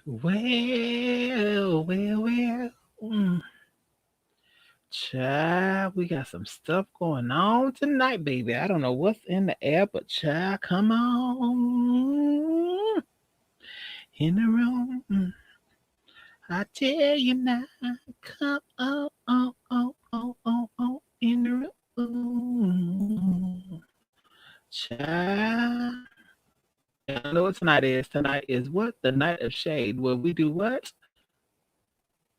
Well. Child, we got some stuff going on tonight, baby. I don't know what's in the air, but child, come on in the room. I tell you now, come on in the room. Child. I know what tonight is. Tonight is what? The night of shade. Where we do what?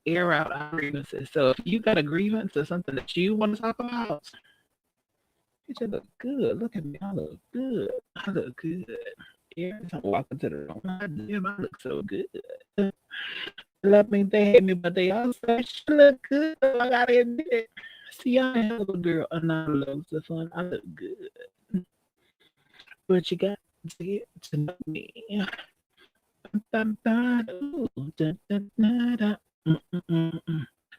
Air out our grievances. So if you got a grievance or something that you want to talk about, you just look good. Look at me. I look good. I look good. Every time I walk into the room, I look so good. Love me, they hate me, but they all say she look good. So I gotta admit it. See, I'm a hell of a girl, and I love the fun. I look good, but you got to get to know me. Dun, dun, ooh, dun, dun, dun, dun.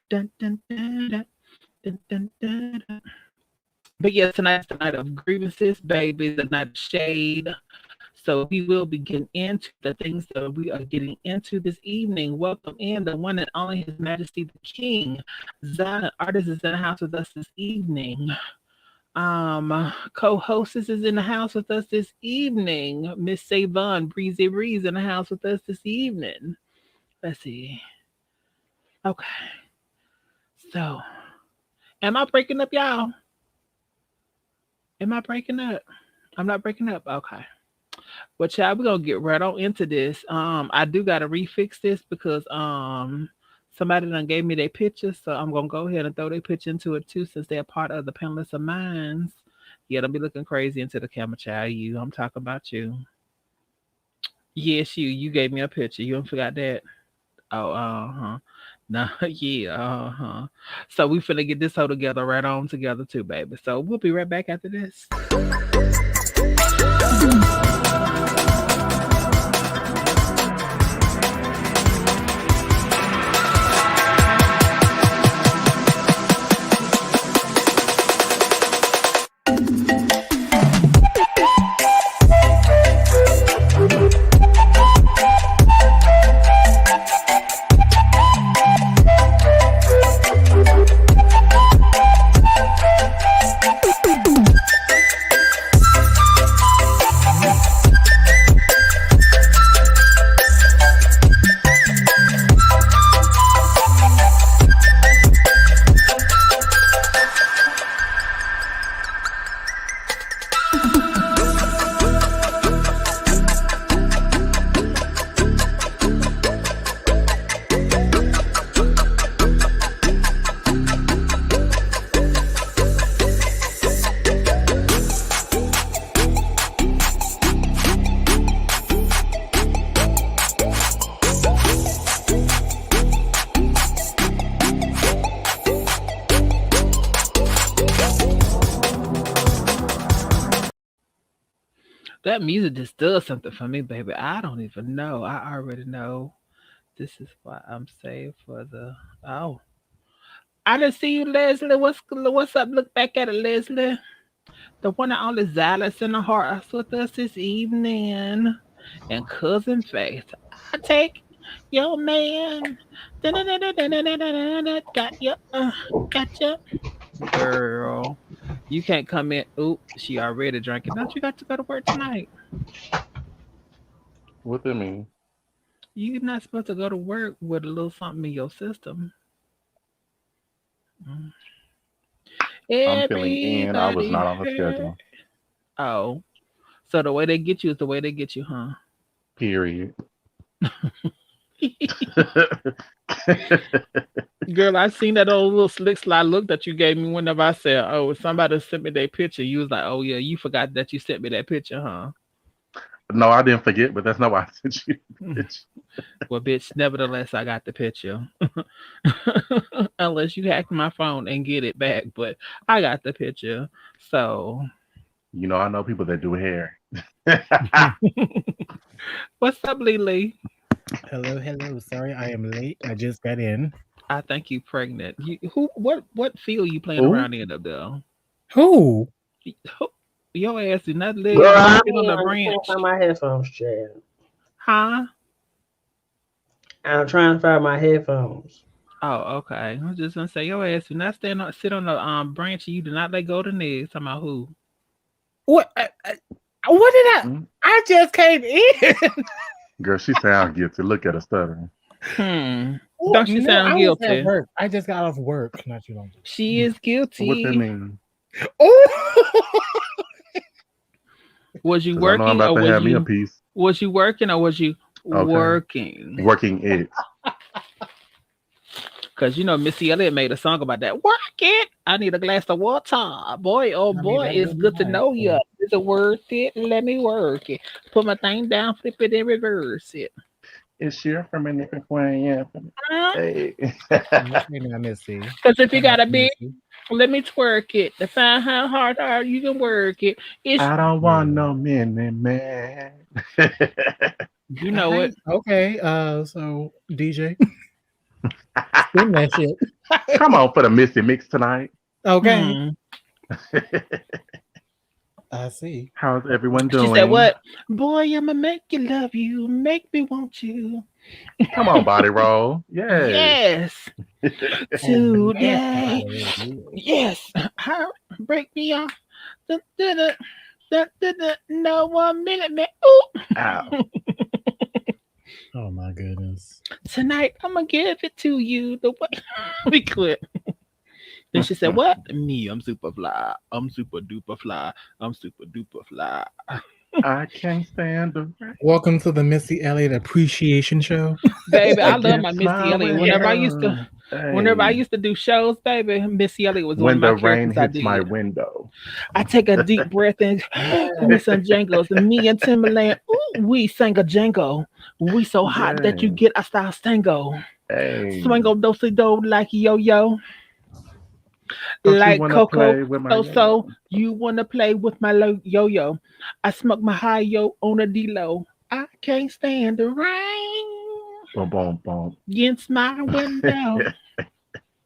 Dun, dun, dun, dun, dun, dun, dun, dun. But yes, tonight's the night of grievances, baby, the night of shade. So we will be getting into the things that we are getting into this evening. Welcome in the one and only His Majesty the King. Zion Artist is in the house with us this evening. Co-hostess is in the house with us this evening. Miss Savon Breezy Breeze in the house with us this evening. Let's see. Okay. So, am I breaking up, y'all? Am I breaking up? I'm not breaking up. Okay. Well, child, we're gonna get right on into this. I do gotta refix this because somebody done gave me their picture, so I'm gonna go ahead and throw their picture into it too, since they're part of the panelists of minds. Yeah, don't be looking crazy into the camera, child. I'm talking about you. Yes, you gave me a picture. You don't forgot that. Oh, uh-huh. No, yeah, uh-huh. So we finna get this whole together right on together too, baby. So we'll be right back after this. That music just does something for me, baby. I don't even know. I already know. This is why I'm saved for the. Oh, I didn't see you, Leslie. What's up? Look back at it, Leslie. The one and only Xylus in the heart is with us this evening. And cousin Faith, I take your man. Got you. Got you. Girl, you can't come in. Oop, she already drinking. Don't you got to go to work tonight? What that mean? You're not supposed to go to work with a little something in your system. Mm. I'm filling in. I was Everybody not on the hurt. schedule. Oh, so the way they get you is the way they get you, huh? Period. Girl, I seen that old little slick slide look that you gave me whenever I said, "Oh, somebody sent me their picture." You was like, "Oh yeah, you forgot that you sent me that picture, huh?" No, I didn't forget, but that's not why I sent you the Mm. picture. Well, bitch, nevertheless, I got the picture. Unless you hack my phone and get it back, but I got the picture. So, You know, I know people that do hair. what's up, Lily? Hello, hello. Sorry I am late. I just got in. I think you pregnant. What field you playing Who? around in up there? Who? Who- Your ass did not live Girl, on I sit on mean, the I just can't branch, find my headphones, child. huh? I'm trying to find my headphones. Oh, okay. I was just gonna say your ass do not sit on the branch. You do not let go of the niggas. Talking about who? What? What did I? Mm. I just came in. Girl, she sound guilty. Look at her stuttering. Don't she No, sound I was at guilty? work. I just got off work not too long ago. She is What that guilty. mean? Oh, Was you 'Cause I know I'm working or about to have me a piece. was you working or was you Okay. working? Working it. Because you know Missy Elliott made a song about that. Work it. I need a glass of water. Boy, oh I mean, boy, that it's would be good to nice. know you. Is it worth it? Let me work it. Put my thing down, flip it, and reverse it. It's here from a different way. Hey. Okay, now, Missy. Because if you Come on, got a big, Missy. let me twerk it. To find how hard you can work it. It's I don't want Yeah. no mini man. you know it. Okay. So DJ, spin that shit. Come on for the Missy Mix tonight. Okay. Hmm. I see. How's everyone She doing? said, "What? Boy, I'ma make you love you, make me want you." Come on, body roll. Yes. Yes. Oh, Today. nasty. Yes. How break me off. Da, da, da, da, da, da. No 1 minute, man. Ooh. Ow. Oh my goodness. Tonight I'm gonna give it to you the way we quit. Then she said, "What? Me, I'm super fly. I'm super duper fly. I'm super duper fly." I can't stand the rain Welcome to the Missy Elliott Appreciation Show. Baby, I love my against Missy my Elliott. Whenever I window. used to do shows, baby, Missy Elliott was one When of my the rain characters I hits my did. window. I take a deep breath and give me some jangles. And me and Timberland, ooh, we sang a jango. We so hot that you Yeah. get a style stango. Hey. Swingo dosey do like yo-yo. Don't you Like want to Coco, play with my so yo-yo? you wanna play with my yo-yo. I smoke my high yo on a D-low. I can't stand the rain Boom, boom, boom. against my window.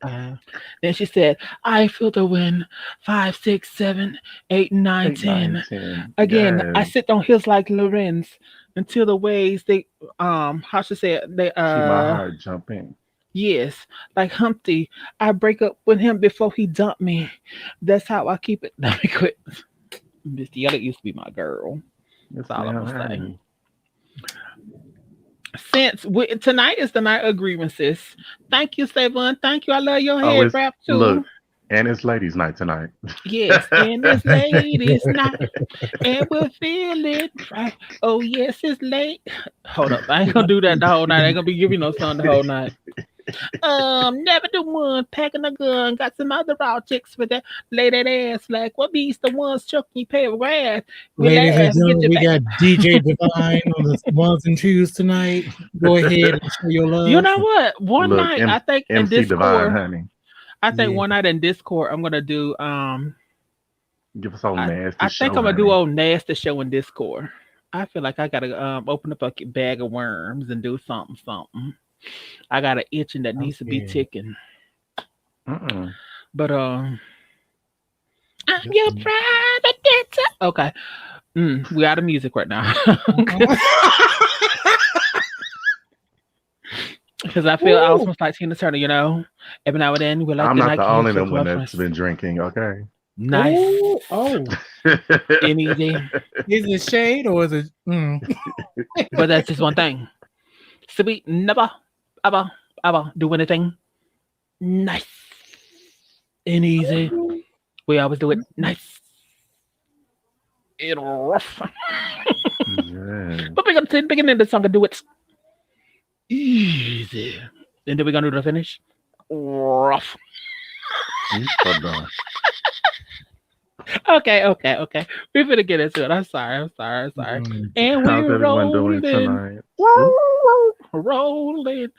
Then she said, I feel the wind 5, 6, 7, 8, 9, 8, 9, 10. 10. Again, I Yes. sit on hills like Lorenz until the waves they how should I say it? They Keep my heart jumping. yes, like Humpty. I break up with him before he dumped me. That's how I keep it. Let me quit. Misty Elliott used to be my girl. Yes, That's all I'm ma'am. gonna say. Honey. Since tonight is the night of grievances. Thank you, Savon. Thank you. I love your Oh, head it's wrap too. look, and it's ladies' night tonight. Yes, and it's ladies' night, and we'll feel it right. Oh yes, it's late. Hold up, I ain't gonna do that the whole night. I ain't gonna be giving no song the whole night. Never the one packing a gun. Got some other raw chicks for that. Lay that ass like what beats the ones choking you pay with ass. We Ladies and laugh, get gentlemen, your we back. got DJ Divine on the ones and twos tonight. Go ahead and show your love. You know what? One Look, night I think in MC Divine, Discord. honey. I think Yeah. one night in Discord I'm gonna do Give us all nasty I show, think I'm gonna do honey. old nasty show in Discord. I feel like I gotta open up a bag of worms and do something. I got an itching that needs to be Okay. ticking. Mm-mm. But I'm your private dancer. Okay. We out of music right now. Because I feel I was almost like Tina Turner, you know. Every now and then we like I'm the not night the king only to one my that's friends. been drinking, okay? Nice. Ooh, oh, Any day. is it shade or is it? But that's just one thing. Sweet never, ever, ever do anything nice and easy. We always do it nice and rough. Yeah. But we're gonna say the beginning of the song and do it easy. And then we're gonna do the finish rough. You so dumb. Okay. We're gonna get into it. I'm sorry. Mm. And How's we're everyone doing rolling. tonight? Rolling.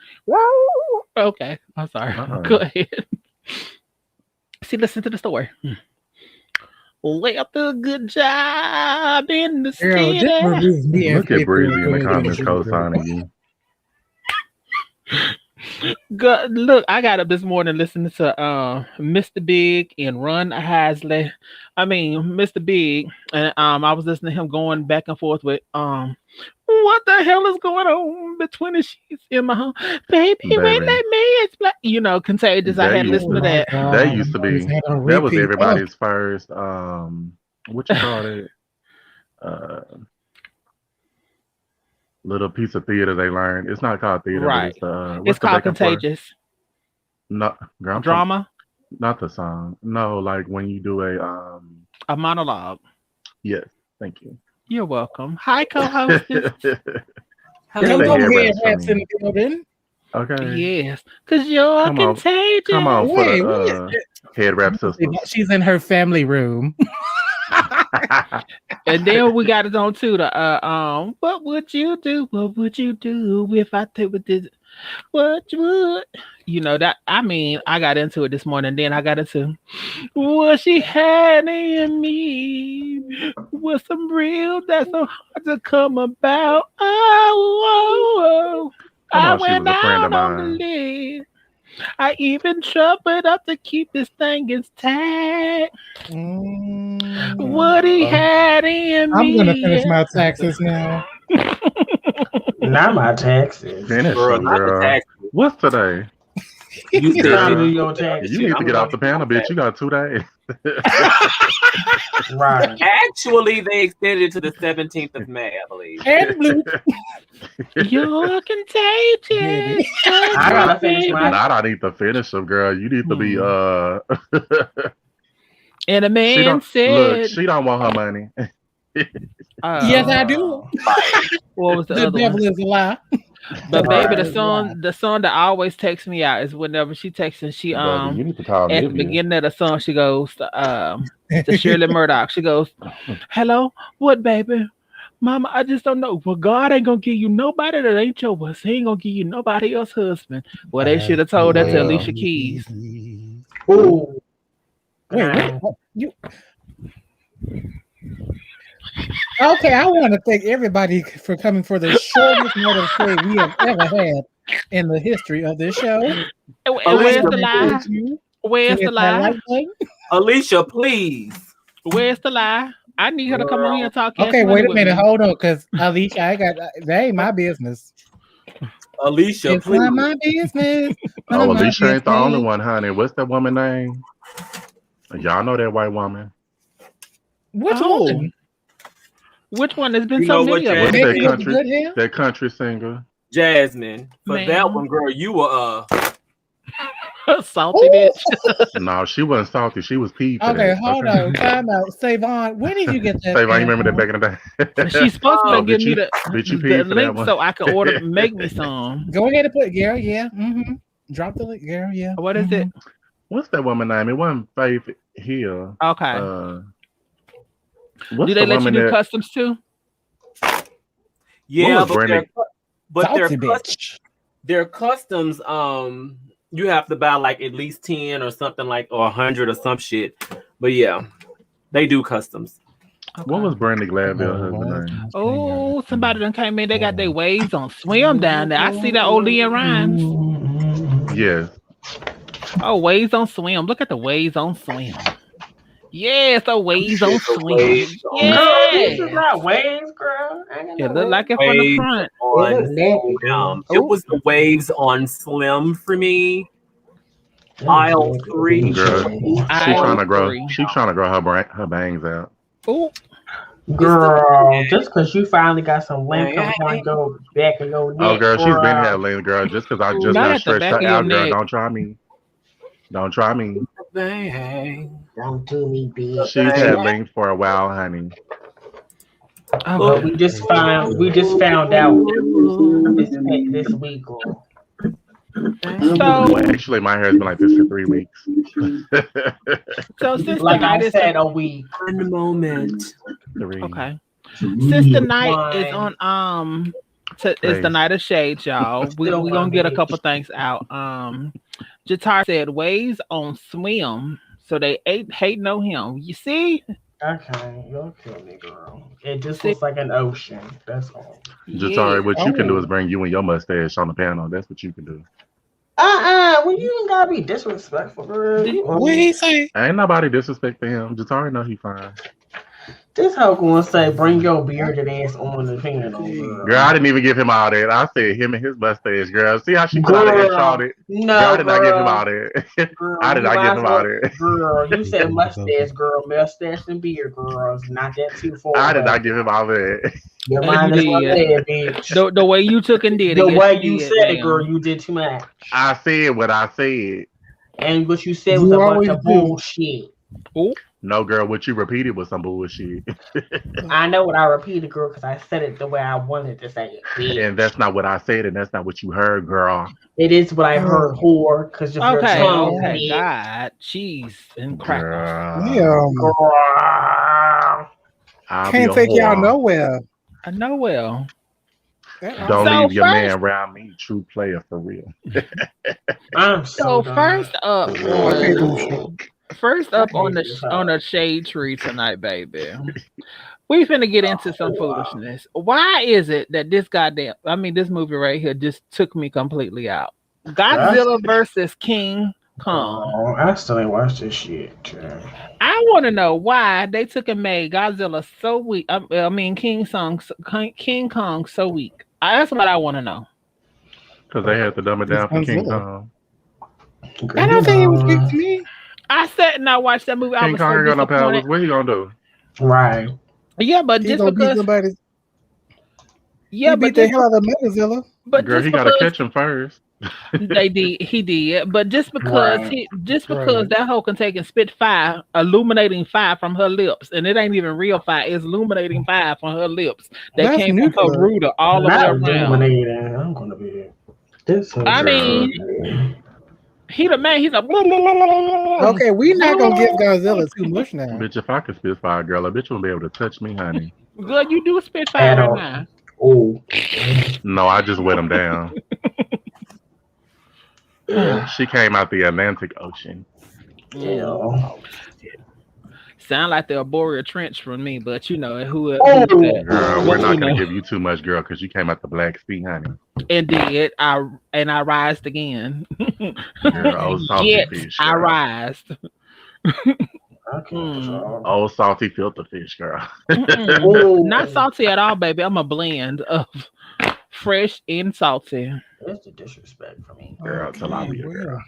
Okay, I'm sorry. Uh-uh. Go ahead. See, listen to the story. Left a good job in the Girl, just city. remove me and Look at Faith Breezy in the and comments Faith. co-signing you. Look, I got up this morning listening to Mr. Big and Run Hasley. I mean Mr. Big, and I was listening to him going back and forth with what the hell is going on between the sheets in my home, baby? When Baby. that man explain, Contagious. I That had to used listen to to that. that used to be Had on that was repeat. everybody's first what you call it? Little piece of theater they learned. It's not called theater, but Right. it's what's It's the called back and forth? Contagious. No, girl, I'm talking, Drama, not the song. No, like when you do a monologue. yes, thank you. You're welcome. Hi, co-hostess. Come Say on, head head wraps for wraps in me. the building. Okay. Yes, because you're Come on. contagious. Come on for Wait, the head wrap sisters. she's in her family room. And then we got it on to the what would you do? What would you do if I took with this? What would that? I mean, I got into it this morning. Then I got into what she had in me was some real that's so hard to come about. Oh, Come I on, she went was a friend of out on the mine. list. I even shuffled up to keep this thing intact. What he had in I'm me. gonna finish my taxes now. Not my taxes. Finish Girl, them, not the girl. tax. What's today? You It's said time to do Girl, your taxes. you need to I'm get off the gonna panel, do bitch. You got 2 days. Right. Actually, they extended it to the 17th of May, I believe. And blue. You're contagious. Baby. I gotta finish my. Not I need to finish them, girl. You need to be And a she man don't said, look, she don't want her money. Yes, I do. What was the The other devil one? is a lie. But baby, Right. the song that always takes me out is whenever she texts and she Baby, you need to call at the Nivea. beginning of the song she goes to Shirley Murdoch. She goes, "Hello, what baby? Mama, I just don't know. Well, God ain't gonna give you nobody that ain't yours. He ain't gonna give you nobody else husband." Well, they should have told that to Well. Alicia Keys. Ooh. Wait, what? You. Okay, I want to thank everybody for coming for the shortest night of shade we have ever had in the history of this show. And where's the lie? Encourage you Where's to the hit that lie? like button. Alicia, please. Where's the lie? I need her to come on here and talk. Okay, wait a minute. Hold on, because Alicia, that ain't my business. Alicia, It's please. not my business. Oh, None of my Alicia ain't the only business. one, honey. What's that woman name? Y'all know that white woman. Which Oh. one? Which one? There's been You so know many what, of What's them. that Maybe with the country? good hair? That country singer. Jazmine. For that Ma'am. one, girl, you were Salty Ooh. bitch. No, she wasn't salty. She was peeved. for Okay, that. hold on. Time out. Savon, when did you get that? Savon, you remember that tampon? back in the day? She's supposed to Oh, give me bitch, you the peed for that link one. so I can order, make me some. Go ahead and put Gary, yeah. Mm-hmm. Drop the link, Gary, yeah. What is it? What's that woman name? It wasn't Faith Hill. Okay. What's Do they the let you woman do that? customs too? yeah, was Brandy? but Salty bitch. their customs, you have to buy like at least 10 or something like, or 100 or some shit. But yeah, they do customs. What was Brandy Glanville's husband name? Oh, somebody done came in. They got their waves on swim down there. I see that old Leah Rhymes. Yes. Oh, waves on swim. Look at the waves on swim. Yes, the waves on swim. Waves on- Girl, this is Yeah. not waves, girl. I ain't got It no look waves. like it from the Waves front. on It look nappy, girl. It was the waves on Slim for me. Aisle 3. Girl, she Aisle trying to grow. 3. She trying to grow her bangs out. Oh, Girl, just because you finally got some length up on your back of your neck. Oh, girl, she's been girl. here, Lynn, girl. Just because I just Not done at the stretched back her of your out, girl. neck. Don't try me. Don't try me. Don't do me, bitch. She's had length for a while, honey. But we just found out this week, girl. Well, actually, my hair's been like this for 3 weeks. So since Like tonight I is said, a week. One moment. 3. okay. Since the night is Fine. on it's the night of shades, y'all. We gonna get a couple things out. Jatar said waves on swim, so they hating on him. You see? Okay, you'll kill me, girl. It just looks like an ocean. That's all. Jatari, what you can do Oh. is bring you and your mustache on the panel. That's what you can do. Well, you ain't gotta be disrespectful, girl. What he say? Ain't nobody disrespecting him. Jatari know he fine. This hoe gonna say, bring your bearded ass on the panel, girl. Girl, I didn't even give him all that. I said him and his mustache, girl. See how she put out the shot it? No, girl, I did not give him all that. Girl, I did not give him all that. Girl, you said mustache, girl. Mustache and beard, girls. Not that too far. I did not give him all that. Your mind is one there, bitch. The way you took and did it. The way you said it, girl, you did too much. I said what I said. And what you said was a bunch of bullshit. Ooh. No, girl, what you repeated was some bullshit. I know what I repeated, girl, because I said it the way I wanted to say it. Bitch. And that's not what I said, and that's not what you heard, girl. It is what I heard, whore, because your tongue. Okay, God, cheese and crackers. Yeah. Can't take y'all nowhere. I know well. Don't leave your man around me, true player for real. I'm so first up on the shade tree tonight, baby. We finna get into some foolishness. Why is it that this movie right here just took me completely out? Godzilla versus King Kong. Oh, I still ain't watched this shit. I want to know why they took and made Godzilla so weak. King Kong so weak. That's what I want to know. Because they had to dumb it down for King Kong. I don't think it was good to me. I sat and I watched that movie. King Kong ain't got no powers. What he gonna do? Right. Yeah, but just because somebody. Yeah, but the hell out of MegaZilla. But girl, he gotta catch him first. He did. But just because that hoe can take and spit fire, illuminating fire from her lips, and it ain't even real fire, it's illuminating fire from her lips that came from her rooter all the way around. I'm gonna be this. He the man. He's a. Okay, we not gonna give Godzilla too much now. Bitch, if I could spit fire, girl, a bitch won't be able to touch me, honey. Good, you do spit fire right now. Oh. No, I just wet him down. She came out the Atlantic Ocean. Yeah. Sound like the Arboreal Trench from me, but you know who? Girl, we're not gonna give you too much, girl, because you came out the Black Sea, honey. Indeed, I rised again. Girl, old salty fish. Girl. I rised. Old salty filter fish, girl. Not salty at all, baby. I'm a blend of fresh and salty. That's the disrespect for me, girl. Till I be a girl.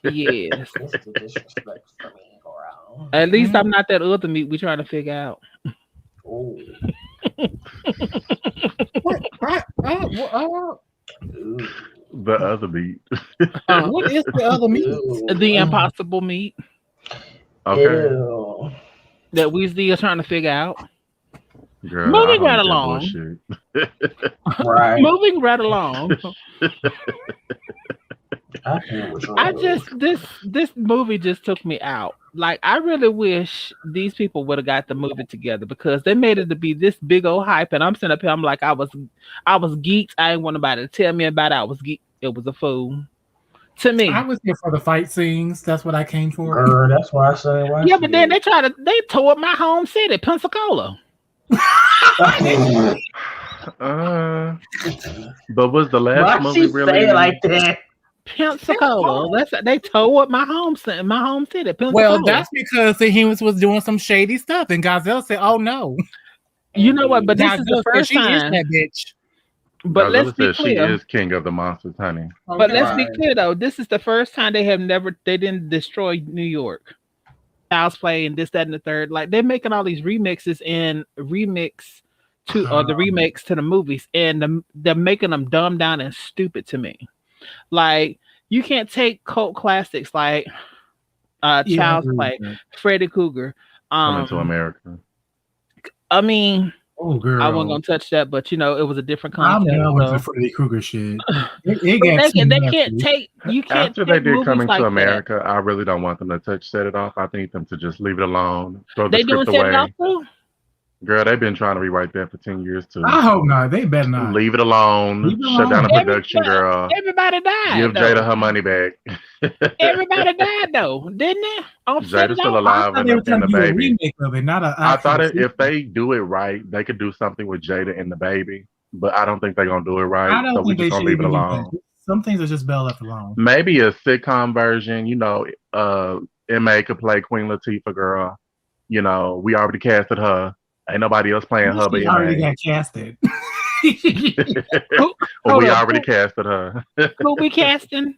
Yes. That's the disrespect for me, girl. At least I'm not that other meat we trying to figure out. Oh. The other meat. What is the other meat? The impossible meat. Okay. Ew. That we still trying to figure out. Girl, moving right along. Right. Moving right along. This movie just took me out. Like, I really wish these people would have got the movie together, because they made it to be this big old hype, and I'm sitting up here, I'm like, I was geeked. I didn't want nobody to tell me about it. I was geeked. It was a fool. To me, I was here for the fight scenes. That's what I came for. Girl, that's why I said. Yeah, but then they tore up my home city, Pensacola. But was the last movie really say it like that? Pensacola. They tore up my home city, Pensacola. Well, that's because the humans was doing some shady stuff, and Godzilla said, "Oh no." You know what? But this Godzilla is the first time. Is that bitch. But let's be clear. She is king of the monsters, honey. But let's be clear though. This is the first time they didn't destroy New York. Child's Play and this, that, and the third. Like, they're making all these remixes and the remakes to the movies, and they're making them dumb down and stupid to me. Like, you can't take cult classics like Child's Play, Freddy Krueger, Coming to America. I mean, oh girl, I wasn't gonna touch that, but you know, it was a different concept. I'm down with the Freddy Krueger shit. They can't take. You can't. After they did Coming to America, I really don't want them to set it off. I need them to just leave it alone. Throw the script away. Girl, they've been trying to rewrite that for 10 years too. I hope not. They better not. Leave it alone. Shut down the production, girl. Everybody died. Give Jada her money back. Everybody died though, didn't they? Jada's still alive and the baby. I thought if they do it right, they could do something with Jada and the baby. But I don't think they're gonna do it right. So we're just gonna leave it alone. Some things are just better left alone. Maybe a sitcom version. You know, MA could play Queen Latifah, girl. You know, we already casted her. Ain't nobody else playing her but She MA. already got casted. We already casted her. Who we casting?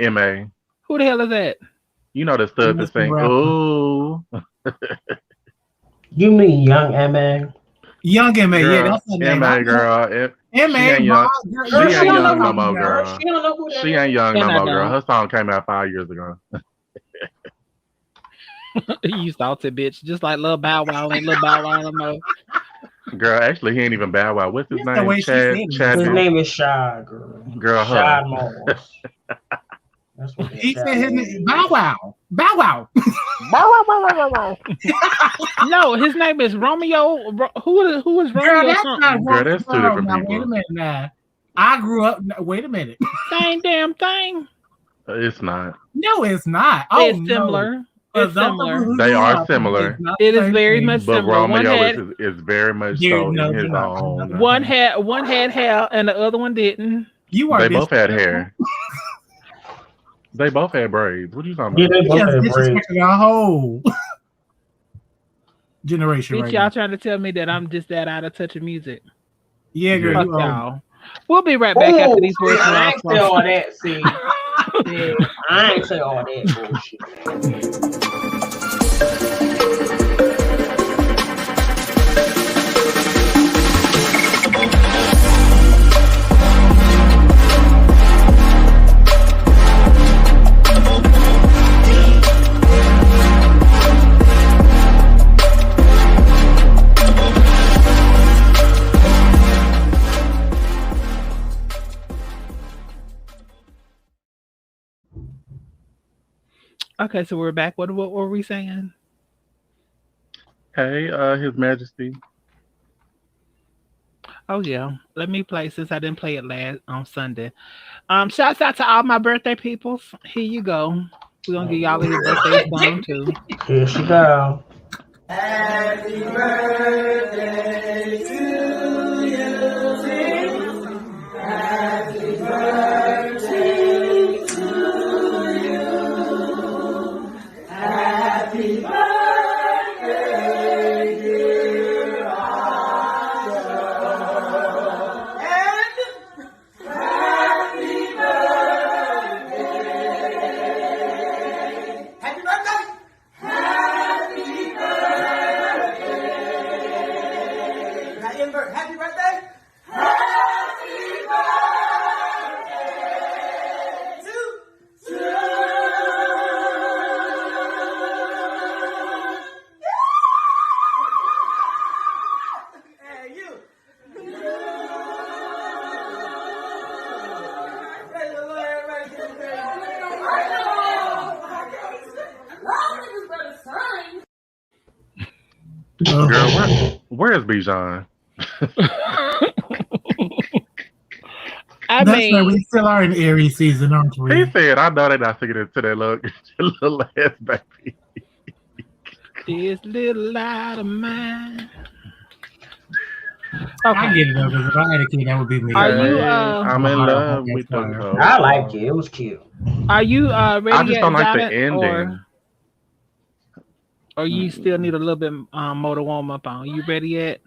MA. Who the hell is that? You know the stud that sing, ooh. You mean Young MA? Young MA, Girl, yeah, that's her name. MA, girl. MA, she ain't young. She ain't young no more, girl. She ain't young no more, girl. Her song came out 5 years ago. You salty bitch, just like Lil Bow Wow ain't Lil Bow Wow no more. Girl, actually, he ain't even Bow Wow. What's his name? Chad. His name is Shy, girl. Girl, Shy Moss. That's what he said his name. Bow Wow. Bow Wow. No, his name is Romeo. Who is Romeo? Girl, that's not Girl, that's two different now, people. wait a minute now. I grew up. Wait a minute. Same damn thing. It's not. No, it's not. Oh, It's similar. No. It's similar. They are similar. It is very much but similar. Romeo is very much so in his own. One had hair and the other one didn't. They both had hair. They both had braids. What are you talking about? Yeah, they both had braids. Our whole generation. Bitch, right y'all now. trying to tell me that I'm just that out of touch of music? Yeah, girl. Fuck y'all. We'll be right back after these words. I ain't say all that. See, yeah, I ain't say all that bullshit. Okay, so we're back. What were we saying? Hey, His Majesty. Oh yeah, let me play since I didn't play it last on Sunday. Shouts out to all my birthday peoples. Here you go. We're gonna give y'all a little birthday song too. Here she go. Happy birthday to you. Happy birthday to you. Happy birthday, dear Oscar. And happy birthday. Happy birthday. Happy birthday. Happy birthday. Happy birthday to Hey, you. Praise the Lord, everybody give him praise. Girl, where is Bijan? I That's mean, why we still are in Aries season, aren't we? He said, I know they're not singing it to that little ass baby. this little light of mine. I get it though, because if I had a kid, that would be me. Are you? I'm in love with the I like it. It was cute. Are you ready I just yet, don't like the Jonathan, ending. or you still need a little bit more to warm up on? You ready yet?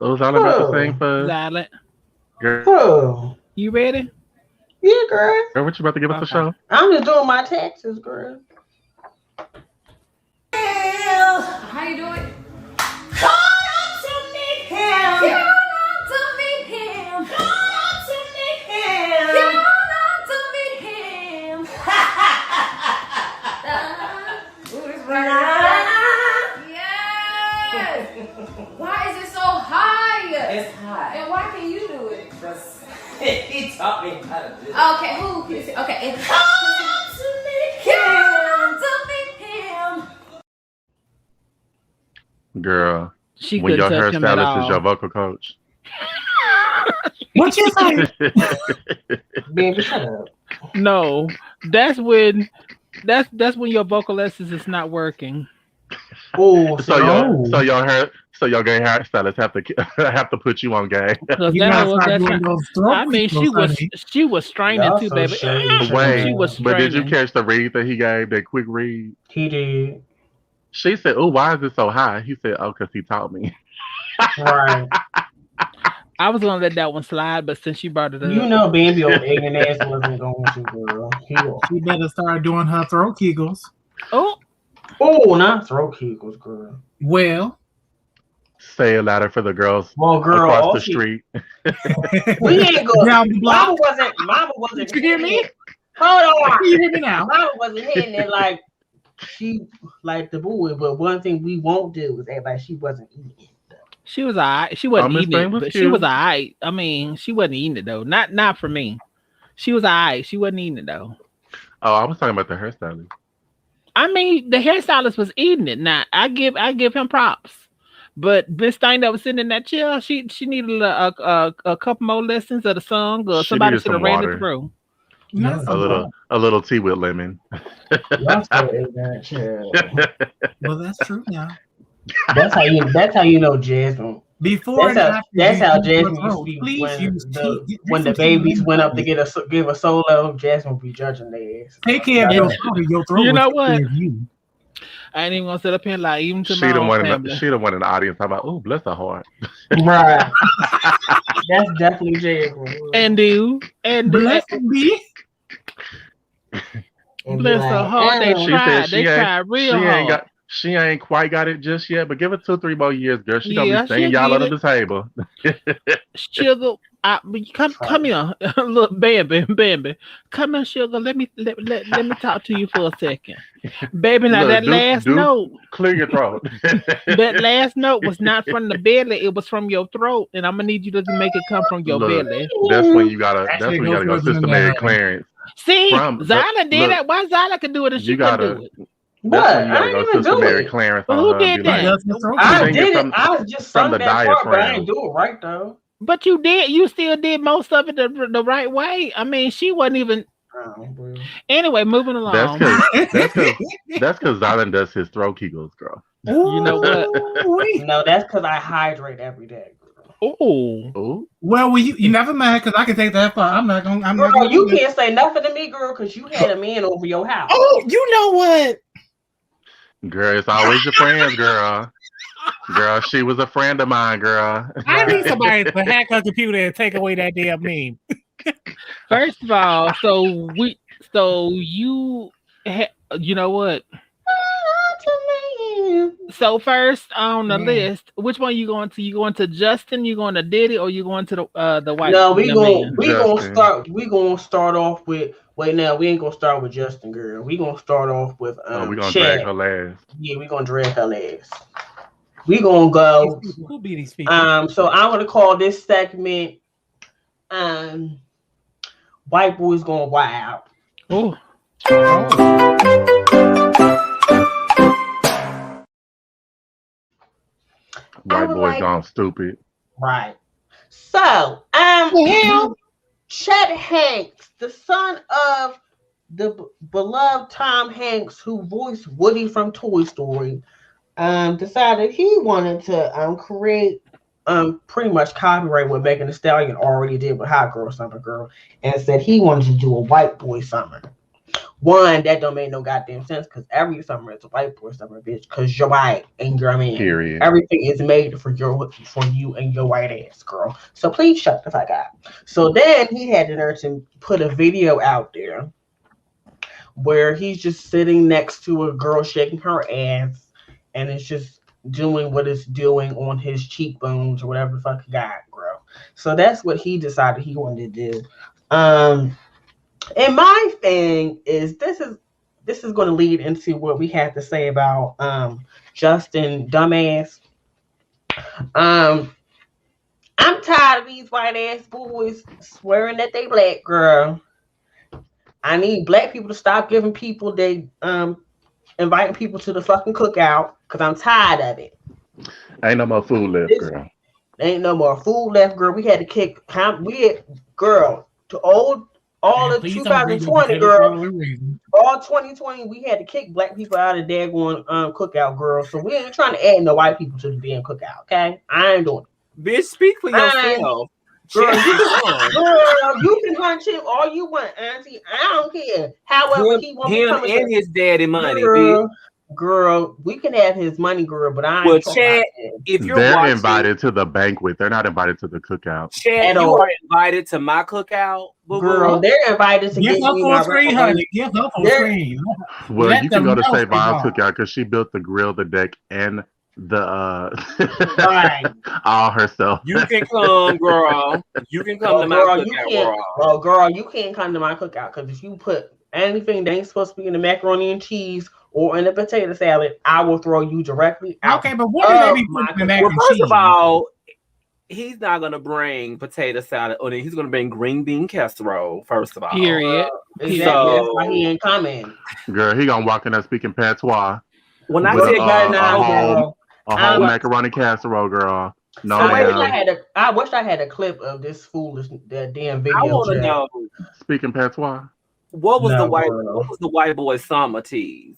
It was all about the same for Violet? girl. Oh, You ready? yeah, girl. Girl, what you about to give us a show? I'm just doing my taxes, girl. How you doing? Come on to meet him. Come on to meet him. Come on to meet him. Come on to meet him. Who's right? Yes. Why is it so high? It's high. And why can you do it? He taught me how to do it. Okay, who? Okay, and come on to meet him. To meet him. Girl, She when your couldn't touch him at hairstylist is your all. vocal coach. What you say? Baby, shut up. No, that's when your vocal lessons is not working. Oh, So your gay hairstylists have to put you on game. You gotta start doing those throat I mean, she was straining Y'all too, so baby. shady. Wait, She was but did you straining. catch the read that he gave? That quick read. He did. She said, "Oh, why is it so high?" He said, "Oh, because he taught me." Right. I was gonna let that one slide, but since you brought it up, You know, Bambi old ignorant ass wasn't going to, girl. She better start doing her throat kegels. oh, Not throat kegels, girl. Well, say it louder for the girls girl, across the street. We ain't going. down the block. Mama wasn't. Did you hear me? Hold on. Can you hear me now? Mama wasn't hitting it like she like the boy, but one thing we won't do is act like she wasn't eating it. she was alright. She wasn't eating it, was but cute. she was alright. I mean, she wasn't eating it though. Not for me. She was alright. She wasn't eating it though. Oh, I was talking about the hairstylist. I mean, the hairstylist was eating it. Now I give him props. But Miss Thing that was sitting in that chair, she needed a couple more lessons of the song, or somebody should have ran it through. A little tea with lemon. Y'all so ignorant, child. Well, that's true now. That's how you know Jazmine. Before that's how Jazmine used to be when the babies went up to give a solo. Jazmine would be judging their ass. Take care of your throat. You know what? I ain't even gonna sit up here like even to my own family. She the one in the audience. I'm like, oh, bless her heart. Right. That's definitely Jazmine. And bless me. Bless her heart. They tried real hard. She ain't quite got it just yet, but give it 2-3 more years, girl. She gonna be singing y'all under the table. Sugar, come here, look, baby, come here, Sugar. Let me talk to you for a second, baby. Now that last note, clear your throat. That last note was not from the belly; it was from your throat, and I'm gonna need you to make it come from your belly. That's when you gotta go systematic clearance. See, Zyla did that. Why Zyla can do it and she can do it? That's when you gotta go systematic clearance. Who did that? I did it. I was just from the diaphragm. But I didn't do it right though. But you did. You still did most of it the right way. I mean, she wasn't even. Anyway, moving along. That's because Zylan does his throat kegels, girl. You know what? No, that's because I hydrate every day. Oh. Well, you never mind because I can take that far. I'm not gonna. You can't say nothing to me, girl, because you had a man over your house. Oh, you know what? Girl, it's always your friends, girl. Girl, she was a friend of mine, girl. I need somebody to hack her computer and take away that damn name. First of all, you know what? So first on the list, which one you going to? You going to Justin? You going to Diddy, or you going to the white? No, we gonna start off with. Wait, now we ain't gonna start with Justin, girl. We gonna start off with we gonna Chad. drag her last. Yeah, we gonna drag her last. We gonna go. Who be these people? So I'm gonna call this segment White Boys Going Wild. Oh. White boys gone stupid. Right. So, Chet Hanks, the son of the beloved Tom Hanks, who voiced Woody from Toy Story, decided he wanted to create pretty much copyright what Megan Thee Stallion already did with Hot Girl Summer Girl, and said he wanted to do a white boy summer. One, that don't make no goddamn sense because every summer is a white boy summer, bitch, because you're white and you're a man. Period. Everything is made for you and your white ass, girl. So please shut the fuck up. So then he had the nerve to put a video out there where he's just sitting next to a girl shaking her ass, and it's just doing what it's doing on his cheekbones or whatever the fuck he got, girl. So that's what he decided he wanted to do. And my thing is this is going to lead into what we have to say about Justin dumbass. I'm tired of these white ass boys swearing that they black, girl. I need black people to stop giving people inviting people to the fucking cookout because I'm tired of it. Ain't no more food left, girl. Ain't no more food left, girl. We had to kick girl to all Man, of please don't bring 2020, the girl. for a reason. All 2020, we had to kick black people out of the daggone cookout, girl. So we ain't trying to add no white people to the damn cookout, okay? I ain't doing it. Bitch, speak for yourself. Girl, you can hunt him all you want, Auntie. I don't care. However, he won't be coming and his daddy money, girl, bitch. Girl, we can have his money, girl, but I ain't Well, talking Chad, about if you're They're watching, invited to the banquet. They're not invited to the cookout. Chad, you are invited to my cookout. Girl, they're invited to Give give her me full my screen, honey. Give her full screen. Well, Let you can them go to know, Savon's Savon. cookout because she built the grill, the deck, and the Right. all herself. You can come, girl. You can come to my cookout, girl. Well, girl, you can't come to my cookout because if you put anything that ain't supposed to be in the macaroni and cheese or in the potato salad, I will throw you directly out. Okay, but what did they be putting in mac and cheese? First of all, he's not gonna bring potato salad on it. He's gonna bring green bean casserole. First of all, period. Exactly. That's why he ain't coming. Girl, he gonna walk in there speaking patois. When I with said a whole macaroni casserole, girl. No, I wish I had a clip of this foolish damn video. I want to know. Speaking patois. What was the white boy summer tease?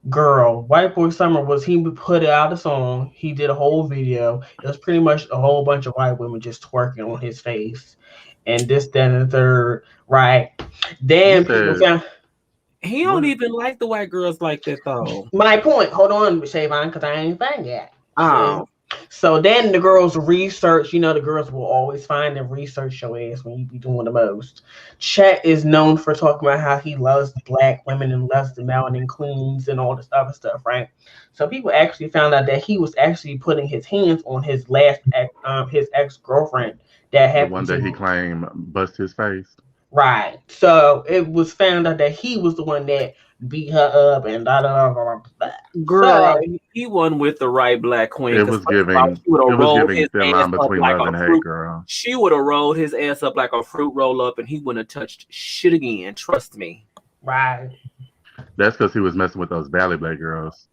Girl, White Boy Summer he put out a song. He did a whole video. It was pretty much a whole bunch of white women just twerking on his face, and this, that, and the third. Right? Then people found he don't even like the white girls like that though. My point. Hold on, Shavon, because I ain't found yet. Oh. So then the girls research, you know, the girls will always find and research your ass when you be doing the most. Chet is known for talking about how he loves black women and loves the melanin queens and all this other stuff, right? So people actually found out that he was actually putting his hands on his his ex-girlfriend that happened. The one that he claimed bust his face. Right. So it was found out that he was the one that beat her up and da da da da. Girl, he wasn't with the right black queen. It was giving thin line between love and hate, girl. She would have rolled his ass up like a fruit roll up, and he wouldn't have touched shit again. Trust me. Right. That's because he was messing with those Valley Black girls.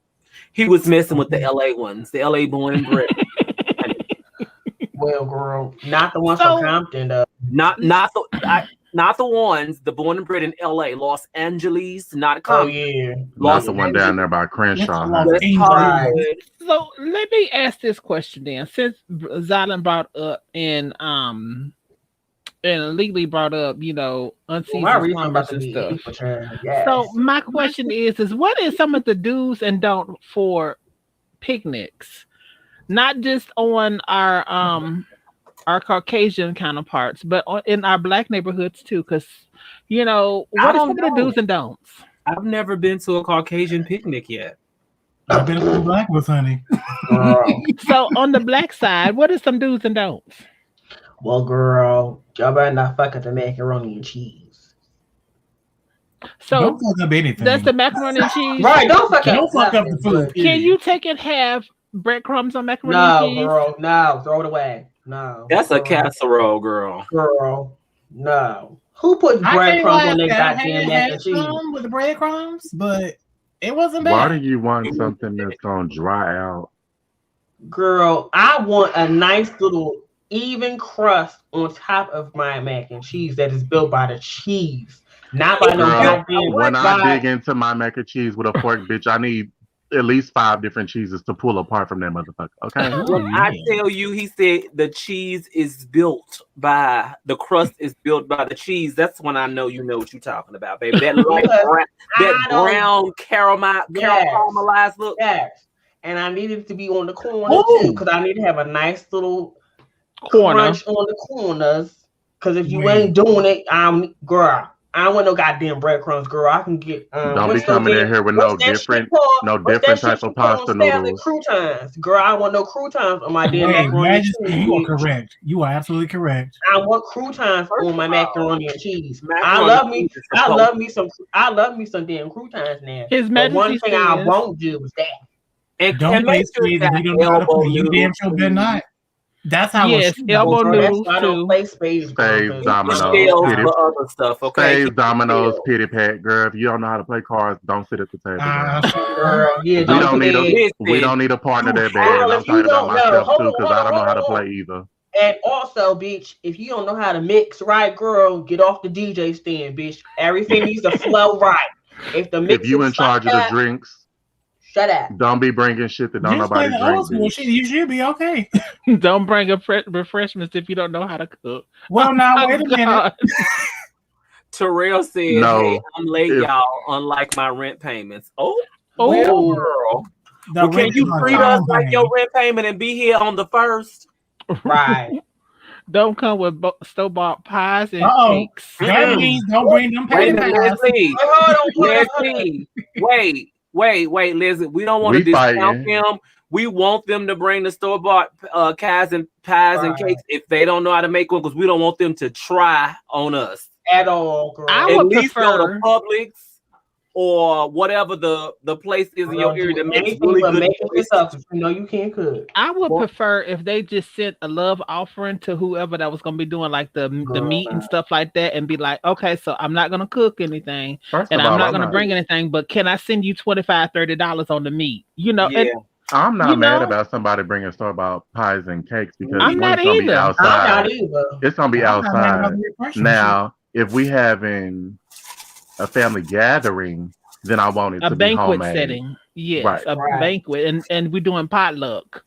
He was messing with the LA ones, the LA born and bred. Well, girl, not the ones from Compton, though. Not the ones, the born and bred in LA, Los Angeles, not Compton. Oh, yeah. Not the one down there by Crenshaw. So let me ask this question then. Since Zylan brought up and legally brought up, you know, unseasoned slumbers and stuff. Yes. So my question is what is some of the do's and don't for picnics? Not just on our Caucasian counterparts, but in our black neighborhoods too, because you know what are some of the do's and don'ts? I've never been to a Caucasian picnic yet. I've been to the black ones, honey. So on the black side, what are some do's and don'ts? Well, girl, y'all better not fuck up the macaroni and cheese. So don't fuck up anything. That's the macaroni and cheese. Right, don't fuck up the food. Can you take and have breadcrumbs on macaroni and cheese? No, girl, no, throw it away. No. That's a casserole, girl. Girl, no. Who put breadcrumbs on their goddamn mac and cheese? With the breadcrumbs, but it wasn't bad. Why do you want something that's gonna dry out? Girl, I want a nice little even crust on top of my mac and cheese that is built by the cheese, not by no goddamn. When I dig into my mac and cheese with a fork, bitch, I need at least 5 different cheeses to pull apart from that motherfucker. Okay. When I tell you, he said the cheese is built by the crust is built by the cheese. That's when I know you know what you're talking about, baby. That brown caramelized look. Yes. And I need it to be on the corner too, because I need to have a nice little crunch on the corners. Because if you ain't doing it, girl. I don't want no goddamn breadcrumbs, girl. I can get. Don't be coming in here with no different type of pasta noodles. Croutons, girl. I want no croutons on my damn macaroni and cheese. You are correct. You are absolutely correct. I want croutons on my macaroni and cheese. I love me some damn croutons now. But one thing I won't do is that. And don't play spades if you don't know how to play. You damn sure better not. That's how elbow noodles too. Spades, dominoes, Spades, dominoes, pity pat. Girl, if you don't know how to play cards, don't sit at the table. We don't need a partner that bad. I'm talking about myself too, because I don't know how to play either. And also, bitch, if you don't know how to mix right, girl, get off the DJ stand, bitch. Everything needs to flow right. If the mix If you is in charge of the up, drinks, shut up. don't be bringing shit that don't Just play nobody the drink, old school bitch. shit. You should be okay. Don't bring a refreshments if you don't know how to cook. Well, now Oh, wait a minute. God. Terrell said, No, "Hey, I'm late, if- y'all. Unlike my rent payments." Oh, Oh, girl. The Well, can rent you is a treat us time like frame. your rent payment and be here on the 1st? Right. don't come with store-bought pies and Uh-oh. cakes. That means don't bring them Wait a paper minute, pies. Leslie. Hold on. Leslie. Leslie. We don't want to We discount fighting. them. We want them to bring the store-bought pies and cakes if they don't know how to make one, because we don't want them to try on us. At all, girl. I At would least go to prefer. Publix or whatever the place is in your area that makes anything really but good making choices. yourself if you know you can't cook. I would prefer if they just sent a love offering to whoever that was gonna be doing like the meat and stuff like that, and be like, okay, so I'm not gonna cook anything, First and of all, I'm not gonna bring anything, but can I send you $25-$30 on the meat? You know, Yeah. I'm not mad about somebody bringing store-bought pies and cakes because I'm not it's gonna be either. outside. I'm not either. It's gonna be I'm not mad about outside. the refreshments. Now, if we having a family gathering, then I want it a to be banquet homemade. setting, yes, Right. a banquet, and we're doing potluck.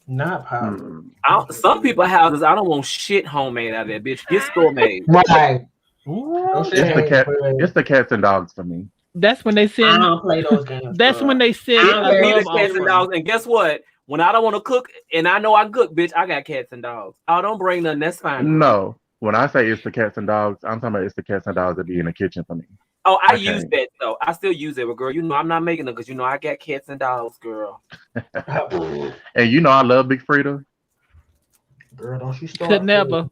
Not potluck. Some people houses, I don't want shit homemade out of there, bitch. Get store made. Right. Ooh. It's the cats and dogs for me. That's when they I send. don't play those games. That's girl. when they send. I a be love the cats and offering. dogs. And guess what? When I don't want to cook and I know I cook, bitch, I got cats and dogs. Oh, don't bring nothing. That's fine. Girl. No, when I say it's the cats and dogs, I'm talking about it's the cats and dogs that be in the kitchen for me. Oh, I use that though. I still use it, but girl, you know I'm not making them because you know I got cats and dogs, girl. And you know I love Big Frida. Girl, don't you start. Could never.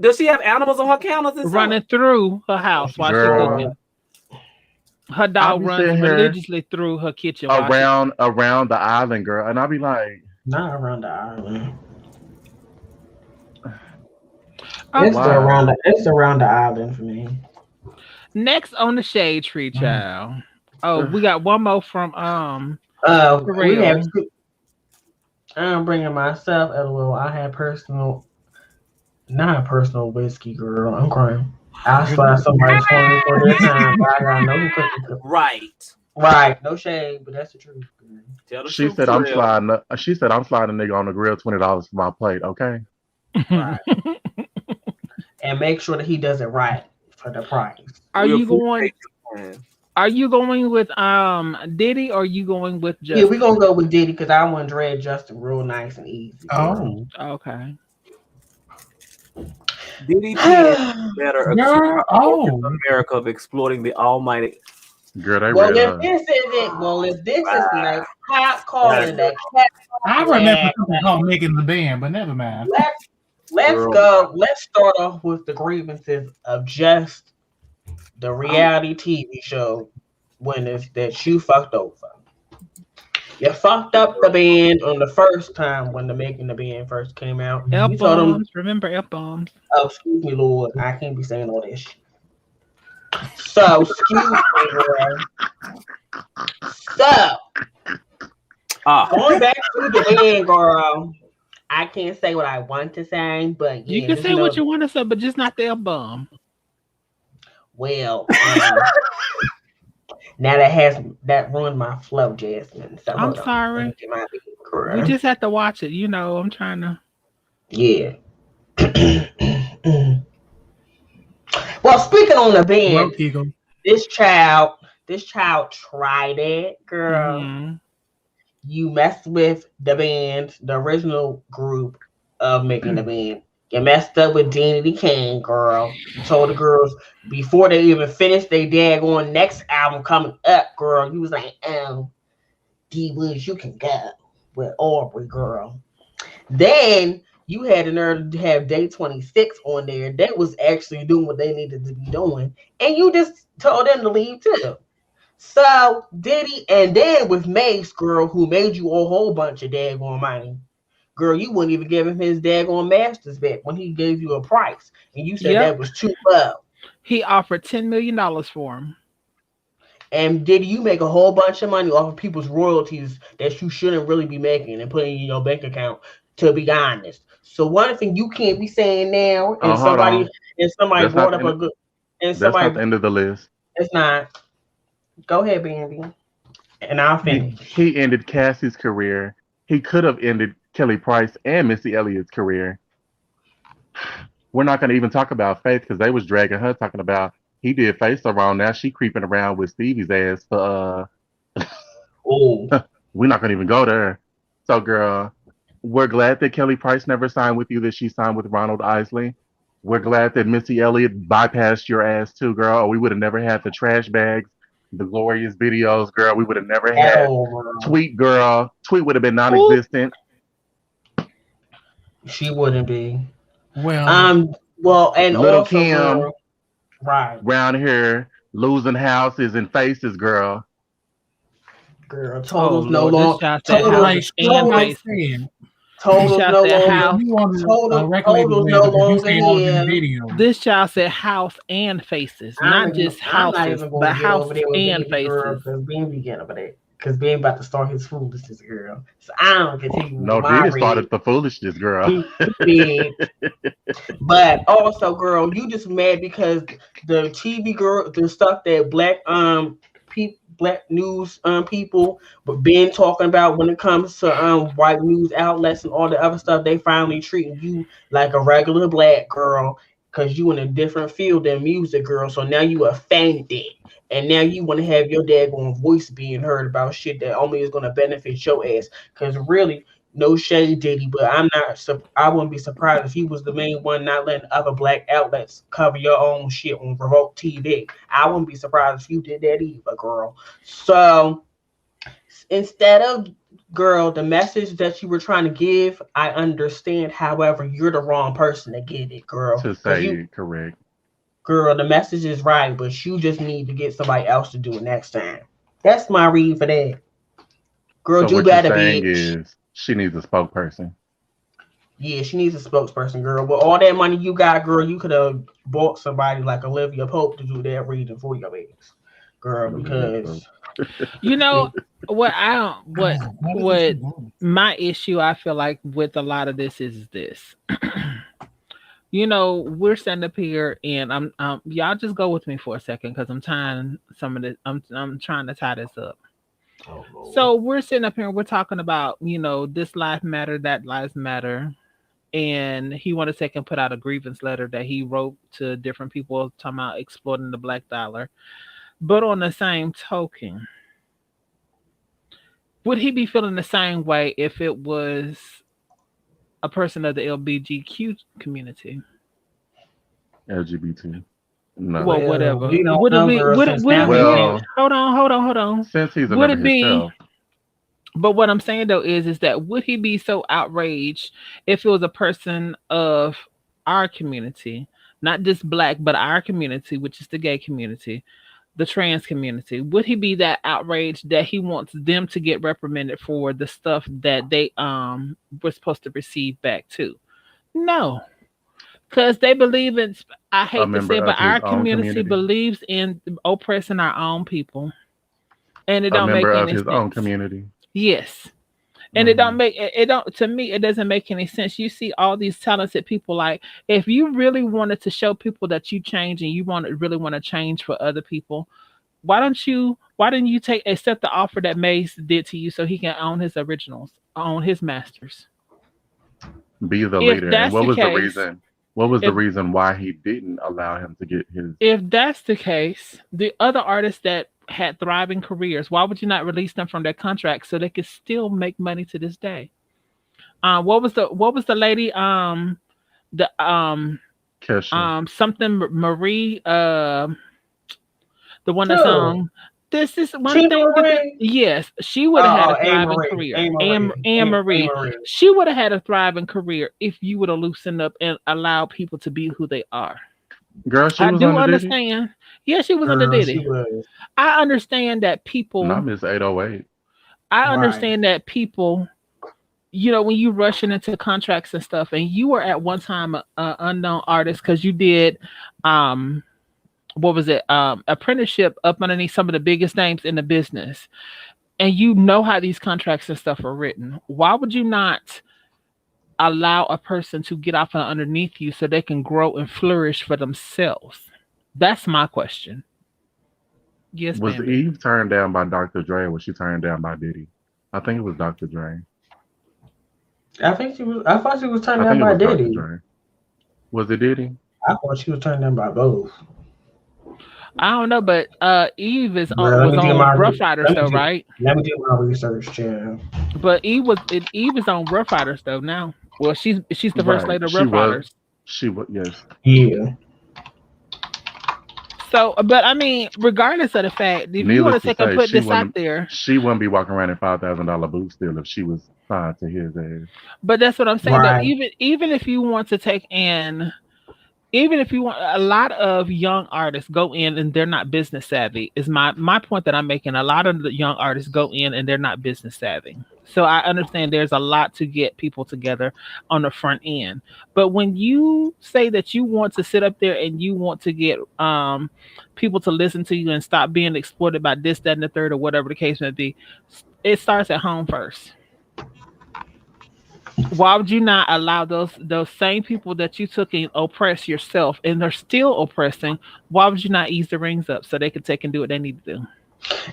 Does she have animals on her counters and running through her house while she's cooking? Her dog runs religiously through her kitchen around the island, girl, and I'll be like, not around the island. Oh, It's around the island for me. Next on the shade tree, child. Oh, we got one more from we have two. I'm bringing myself. LOL. I had not personal whiskey, girl. I'm crying. I slide somebody's phone for their time, but I gotta know who cooked. Right. No shade, but that's the truth. She said I'm sliding a nigga on the grill $20 for my plate. Okay. Right. And make sure that he does it right for the price. Are you going with Diddy or are you going with Justin? Yeah, we're gonna go with Diddy because I want to dread Justin real nice and easy. Oh, okay. Diddy better America of exploiting the almighty. Girl, they if this isn't like hot calling that cat. I remember something called making the band, but never mind. Let's go. Let's start off with the grievances of just the reality TV show that you fucked over. You fucked up the band on the first time when the Making the Band first came out. F-bombs. Remember F-bombs. Oh, excuse me, Lord. I can't be saying all this shit. So, excuse me, girl. So, going back to the band, girl, I can't say what I want to say, but you can say what you want to say, but just not the F-bomb. Well, now that ruined my flow, Jazmine. So I'm sorry. We just have to watch it. You know, I'm trying to. Yeah. Well, speaking on the band, this child tried it, girl. Mm-hmm. You messed with the band, the original group of Making the Band. You messed up with Dignity King, girl. You told the girls before they even finished their daggone next album coming up, girl. You was like, D Woods, you can go with Aubrey, girl. Then you had the nerve to have Day 26 on there. That was actually doing what they needed to be doing. And you just told them to leave too. So Diddy, and then with Mace, girl, who made you a whole bunch of daggone money. Girl, you wouldn't even give him his daggone masters back when he gave you a price. And you said that was too low. He offered $10 million for him. And Diddy, you make a whole bunch of money off of people's royalties that you shouldn't really be making and putting in your bank account to be honest. So one thing you can't be saying now, Oh, and hold on. somebody That's not brought the up a end. good, and That's not somebody the end of the list. it's not. Go ahead, Bambi, and I'll finish. He ended Cassie's career. He could have ended Kelly Price and Missy Elliott's career. We're not going to even talk about Faith because they was dragging her talking about he did Face around. Now she creeping around with Stevie's ass for Oh, we're not going to even go there. So girl, we're glad that Kelly Price never signed with you, that she signed with Ronald Isley. We're glad that Missy Elliott bypassed your ass too, girl, or we would have never had the trash bags, the glorious videos, girl. We would have never had hell, Tweet, girl. Tweet would have been Ooh. non-existent. she wouldn't be. Well, Well, and Little also, Kim girl, right, round here losing houses and faces, girl. girl, Oh totals no Lord, this longer, child said like houses and Mike totals, faces. said, This totals child no said if longer, house. you want a record label totals no manager, you longer pay all them here. videos. This child said house and faces, not just I'm not houses, even but going to get house over there with and baby girl faces. because Baby getting over there. Because Baby about to start his foolishness, girl. So I don't continue with No, my Diddy read. started the foolishness, girl. He did. But also, girl, you just mad because the TV girl, the stuff that black news people but been talking about when it comes to white news outlets and all the other stuff, they finally treating you like a regular black girl because you in a different field than music, girl. So now you offended. And now you want to have your daggone voice being heard about shit that only is going to benefit your ass. Because really, no shade, Diddy, but I wouldn't be surprised if he was the main one not letting other black outlets cover your own shit on Revolt TV. I wouldn't be surprised if you did that either, girl. So instead of girl, the message that you were trying to give, I understand. However, you're the wrong person to get it, girl. To Because say you, it correct. girl, the message is right, but you just need to get somebody else to do it next time. That's my read for that. Girl, So do what you're better, saying bitch. is she needs a spokesperson. Yeah, she needs a spokesperson, girl. With all that money you got, girl, you could have bought somebody like Olivia Pope to do that reading for your ass, girl. Because You know what I don't what What? my issue I feel like with a lot of this is this. You know, we're standing up here and I'm y'all just go with me for a second because I'm tying some of this I'm trying to tie this up. oh Lord, So we're sitting up here and we're talking about, you know, this life matter, that lives matter. And he wanted to take and put out a grievance letter that he wrote to different people talking about exploiting the black dollar. But on the same token, would he be feeling the same way if it was a person of the LBGQ community? LGBT. No. Well, well, whatever. we don't Would it know, be? girl. Would it? Since Would it? now he Would it? Well, can't. Hold on. since he's a Would member it be? himself, But what I'm saying though is that would he be so outraged if it was a person of our community, not just black, but our community, which is the gay community, the trans community? Would he be that outraged that he wants them to get reprimanded for the stuff that they were supposed to receive back too? No, because they believe in. I a hate to member say it, of but his our own community community, believes in oppressing our own people, and it a don't member make of any his own sense. community. Yes. And it don't Mhm. make it don't to me it doesn't make any sense. You see all these talented people, like if you really wanted to show people that you change and you really want to change for other people, why didn't you take accept the offer that Mace did to you so he can own his originals, own his masters? Be the If leader. And that's what the was the case, reason? What was the if reason why he didn't allow him to get his? if that's the case, the other artists that had thriving careers, why would you not release them from their contract so they could still make money to this day? What was the lady the Kesha. something Marie the one that's Who? this is one Tina thing Marie? yes, she would have had a A thriving Marie, career. A Marie, Anne A Marie, Marie. she would have had a thriving career if you would have loosened up and allowed people to be who they are. Girl, she I was do on the Diddy. understand. Yeah, she was under Girl, she Diddy. was I understand that Not people. Miss 808. I right. understand that people. You know, when you rushing into contracts and stuff, and you were at one time a unknown artist because you did, um, what was it, apprenticeship up underneath some of the biggest names in the business, and you know how these contracts and stuff are written. Why would you not allow a person to get out from underneath you so they can grow and flourish for themselves? That's my question. Yes, Was Bambi. Eve turned down by Dr. Dre or was she turned down by Diddy? I think it was Dr. Dre. I think she was. I thought she was turned I down think it by was Dr. Diddy. Dre. Was it Diddy? I thought she was turned down by both. I don't know, but Eve is Well, was on Rough Riders though, right? let me do my research, child. But Eve is on Rough Riders though now. Well, she's the first Right. lady of Rough Riders. She was, yes. Yeah. So, but I mean, regardless of the fact, if you want Needless to to take and say, put this out there, she wouldn't be walking around in $5,000 boots still if she was signed to his ass. but that's what I'm saying. Though, Right. even if you want to take in, even if you want, a lot of young artists go in and they're not business savvy. Is my point that I'm making. A lot of the young artists go in and they're not business savvy. So I understand there's a lot to get people together on the front end. But when you say that you want to sit up there and you want to get people to listen to you and stop being exploited by this, that, and the third, or whatever the case may be, it starts at home first. Why would you not allow those same people that you took and oppress yourself and they're still oppressing? Why would you not ease the rings up so they can take and do what they need to do?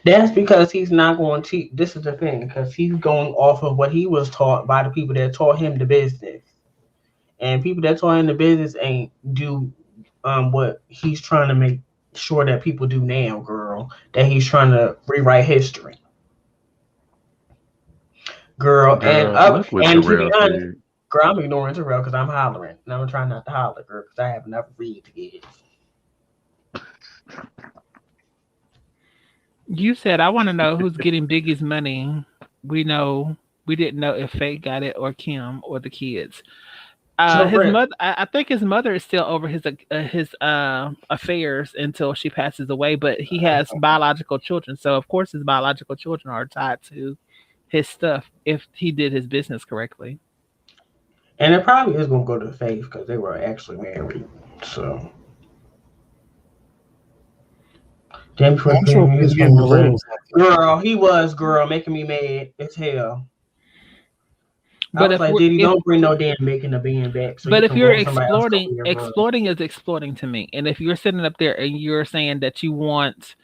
That's because he's not going to. This is the thing, because he's going off of what he was taught by the people that taught him the business, and people that taught him the business ain't do what he's trying to make sure that people do now, girl. That he's trying to rewrite history, girl. Girl, And to be honest, girl, I'm ignoring Terrell because I'm hollering, and I'm trying not to holler, girl, because I have enough read to get. You said I want to know who's getting Biggie's money. We didn't know if Faye got it or Kim or the kids. His mother, I think his mother is still over his affairs until she passes away. But he has biological children, so of course his biological children are tied to his stuff if he did his business correctly. And it probably is going to go to Faith because they were actually married. So. I'm sure he's getting the rules. Girl, he was, girl, making me mad as hell. But I was like, Diddy, don't bring no damn making a band back. So but if you're exploiting is exploiting to me. And if you're sitting up there and you're saying that you want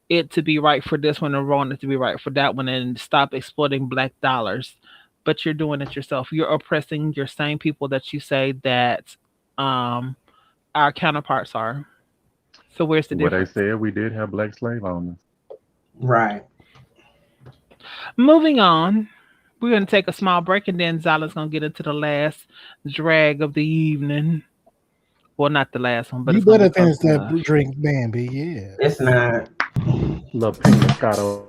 it to be right for this one and wrong it to be right for that one and stop exploiting black dollars, but you're doing it yourself. You're oppressing your same people that you say that our counterparts are. So where's the difference? What I said, we did have black slave owners. Right. Moving on. We're going to take a small break and then Zala's going to get into the last drag of the evening. Well, not the last one, but you better finish that drink, Bambi. Yeah. It's not. Love pina colada.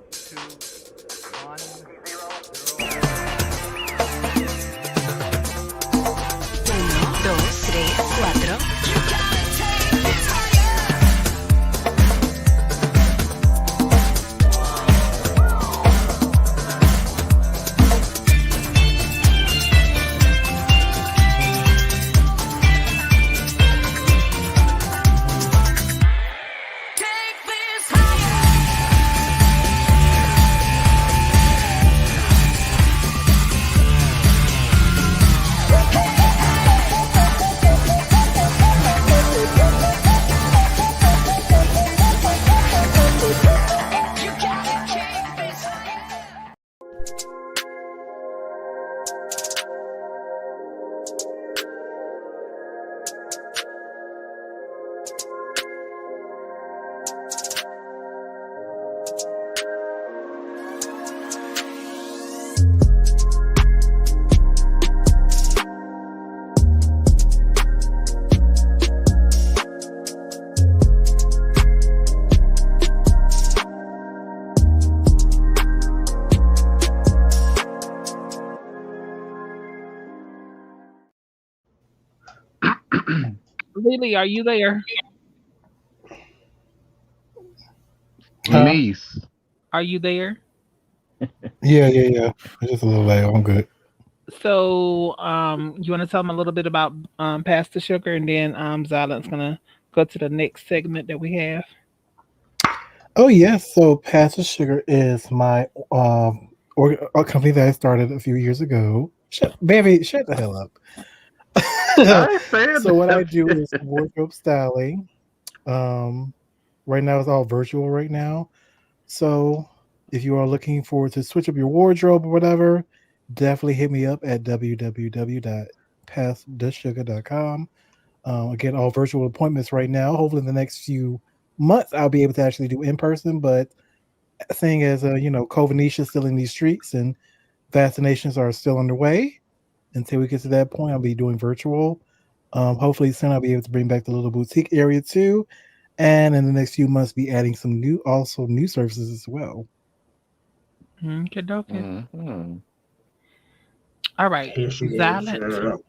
Lily, are you there? Niece. Are you there? Yeah. Just a little late. I'm good. So, you want to tell them a little bit about Pass the Sugar, and then Zala's gonna go to the next segment that we have. Oh yes. So Pass the Sugar is my a company that I started a few years ago. Baby, shut the hell up. I ain't saying So what I that. do is wardrobe styling. Right now it's all virtual right now. So if you are looking for to switch up your wardrobe or whatever, definitely hit me up at www.paththesugar.com. Again, all virtual appointments right now. Hopefully in the next few months I'll be able to actually do in person, but seeing as COVID is still in these streets and vaccinations are still underway, until we get to that point, I'll be doing virtual. Hopefully soon I'll be able to bring back the little boutique area too. And in the next few months, be adding some new services as well. Okay, okay. Mm-hmm. All right, Here she is. Silent.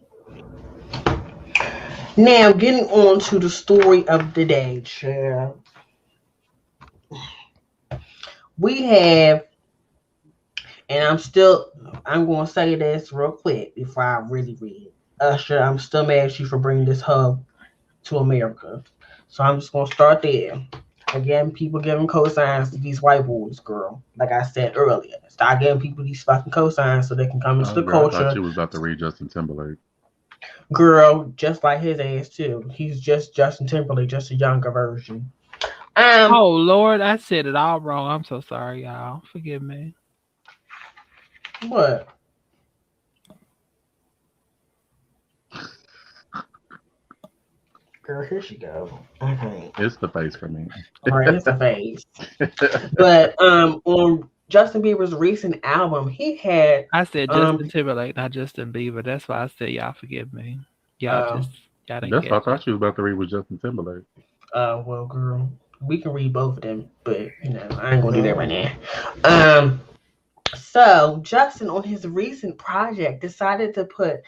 Now, getting on to the story of the day, child. We have, and I'm going to say this real quick before I really read. Usher, I'm still mad at you for bringing this hub to America. So I'm just going to start there. Again, people giving cosigns to these white boys, girl. Like I said earlier. Start giving people these fucking cosigns so they can come into the Girl, I culture. thought you was about to read Justin Timberlake. Girl, just like his ass too. He's just Justin Timberlake, just a younger version. Oh Lord, I said it all wrong. I'm so sorry, y'all. Forgive me. What? Girl, here she go. Okay. It's the face for me. All right, it's a face. But on Justin Bieber's recent album, he had I said Justin Timberlake, not Justin Bieber. That's why I said y'all forgive me. Y'all didn't That's get what I thought you was about to read with Justin Timberlake. Well, girl, we can read both of them, but I ain't gonna do that right now. So Justin on his recent project decided to put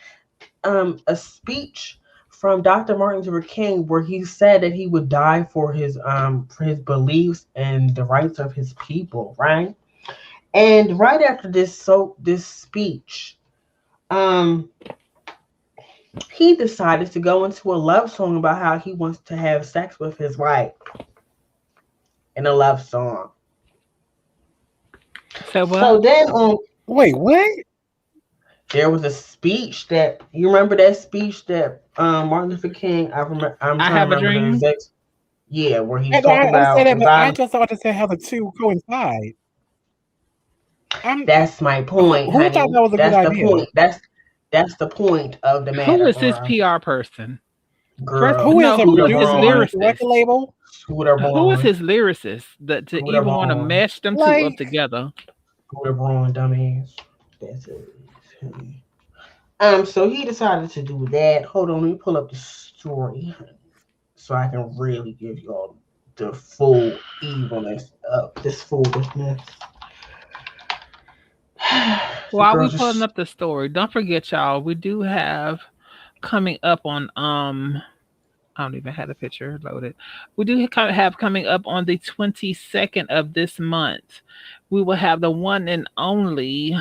a speech from Dr. Martin Luther King where he said that he would die for his beliefs and the rights of his people, right? And right after this speech, he decided to go into a love song about how he wants to have sex with his wife in a love song. So then wait, what? There was a speech that you remember that speech that Martin Luther King. I'm trying to remember the exact. Yeah, where he's talking about. I just thought to say how the two coincide. That's my point, who honey. thought that was a good idea? Point. That's the point of the matter. Who is this PR person? Girl, who is a producer, record label? Who is his lyricist that to even want to mash them two up together? Scooter Braun, dumbass. That's it. So he decided to do that. Hold on, let me pull up the story so I can really give y'all the full evilness of this foolishness. While we pulling up the story, don't forget, y'all, we do have coming up on I don't even have the picture loaded. We do have coming up on the 22nd of this month. We will have the one and only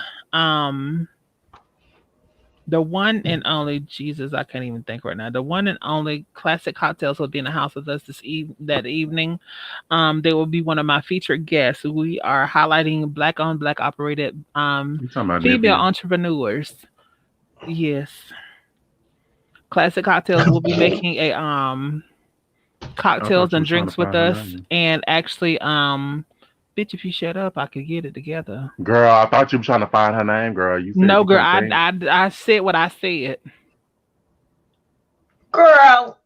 Jesus, I can't even think right now. The one and only Classic Cocktails will be in the house with us that evening. They will be one of my featured guests. We are highlighting Black-owned, Black-operated female entrepreneurs. Yes. Classic Cocktails will be making a cocktails and drinks with us, and actually bitch, if you shut up, I could get it together. Girl, I thought you were trying to find her name, girl. You said no, girl. I said what I said. Girl,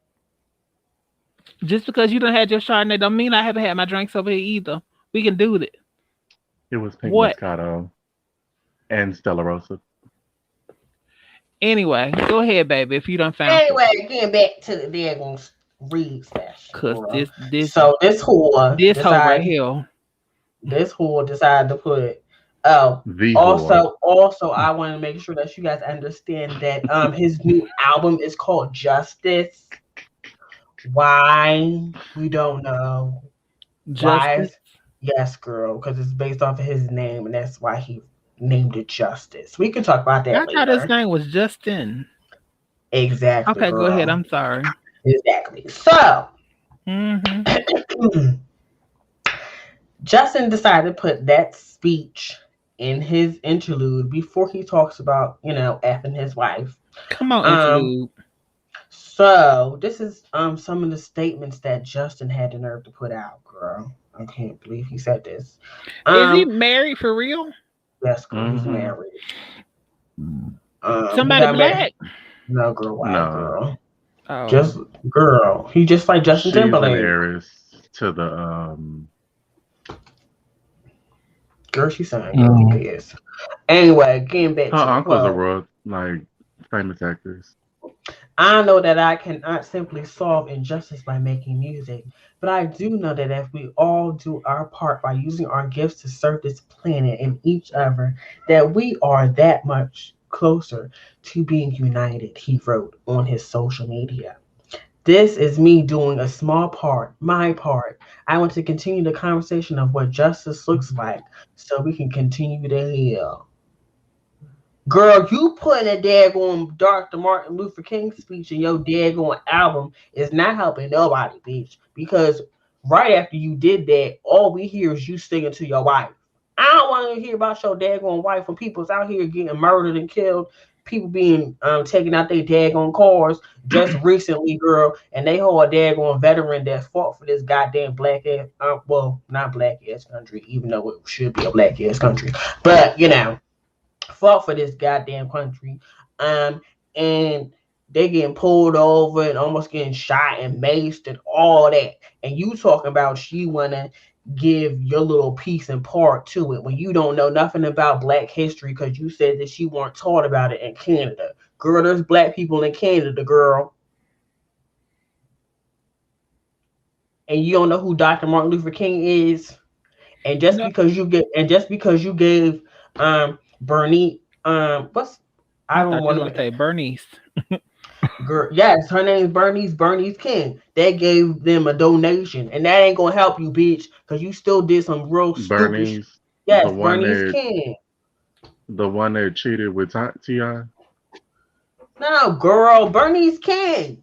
just because you don't have your Chardonnay, don't mean I haven't had my drinks over here either. We can do it. It was Pink Moscato and Stella Rosa. Anyway, go ahead, baby. If you don't found. Anyway, getting back to the daggone read session. Cause this whore right here. This whore decided to put. Also, I want to make sure that you guys understand that his new album is called Justice. Why? We don't know. Justice? Yes, girl, because it's based off of his name, and that's why he named it Justice. We can talk about that later. I thought his name was Justin. Exactly. Okay, girl. Go ahead. I'm sorry. Exactly. So, Justin decided to put that speech in his interlude before he talks about, effing his wife. Come on, Um, interlude. so this is some of the statements that Justin had the nerve to put out, girl. I can't believe he said this. Is he married for real? Yes, girl, he's Mm-hmm. married. He Somebody got married. black? No, girl, white No, girl. Oh, Just girl. He just like Justin she's an Timberlake. heiress to the Girl, she sang. Girl, who cares? Anyway, getting back her to the uncles are quote. real like famous actors. I know that I cannot simply solve injustice by making music, but I do know that if we all do our part by using our gifts to serve this planet and each other, that we are that much closer to being united, he wrote on his social media. This is me doing a small part, my part. I want to continue the conversation of what justice looks like so we can continue to heal. Girl, you putting a daggone Dr. Martin Luther King speech in your daggone album is not helping nobody, bitch. Because right after you did that, all we hear is you singing to your wife. I don't want to hear about your daggone wife when people's out here getting murdered and killed, people being taking out their daggone cars just recently, girl, and they hold a daggone veteran that fought for this goddamn black ass, well, not black ass country, even though it should be a black ass country, but fought for this goddamn country. And they getting pulled over and almost getting shot and maced and all that. And you talking about you wanna give your little piece and part to it when you don't know nothing about black history because you said that you weren't taught about it in Canada. Girl, there's black people in Canada, girl. And you don't know who Dr. Martin Luther King is. And just no. because you gave Bernie what's I I don't thought you want were going to to say Bernice. girl, yes, her name's Bernice King. They gave them a donation, and that ain't gonna help you, bitch, because you still did some real stupid shit. Bernie's Yes, Bernice King. the one that cheated with Ti. No, girl, Bernice King.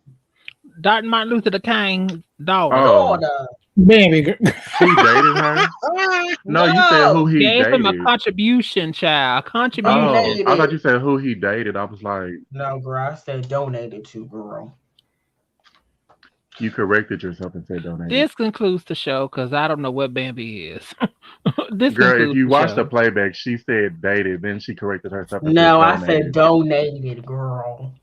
Dr. Martin Luther the King's daughter. Oh, Daughter. Baby girl. he dated her. No, you said who No. he Gave him a dated. contribution, child. Contribution. Oh, I thought Donated. you said who he dated. I was like, No, girl, I said donated to, girl. you corrected yourself and said donated. This concludes the show because I don't know what Bambi is. This Girl, if concludes you the watched the show. playback, she said dated. Then she corrected herself and said No, I said donated. donated, girl.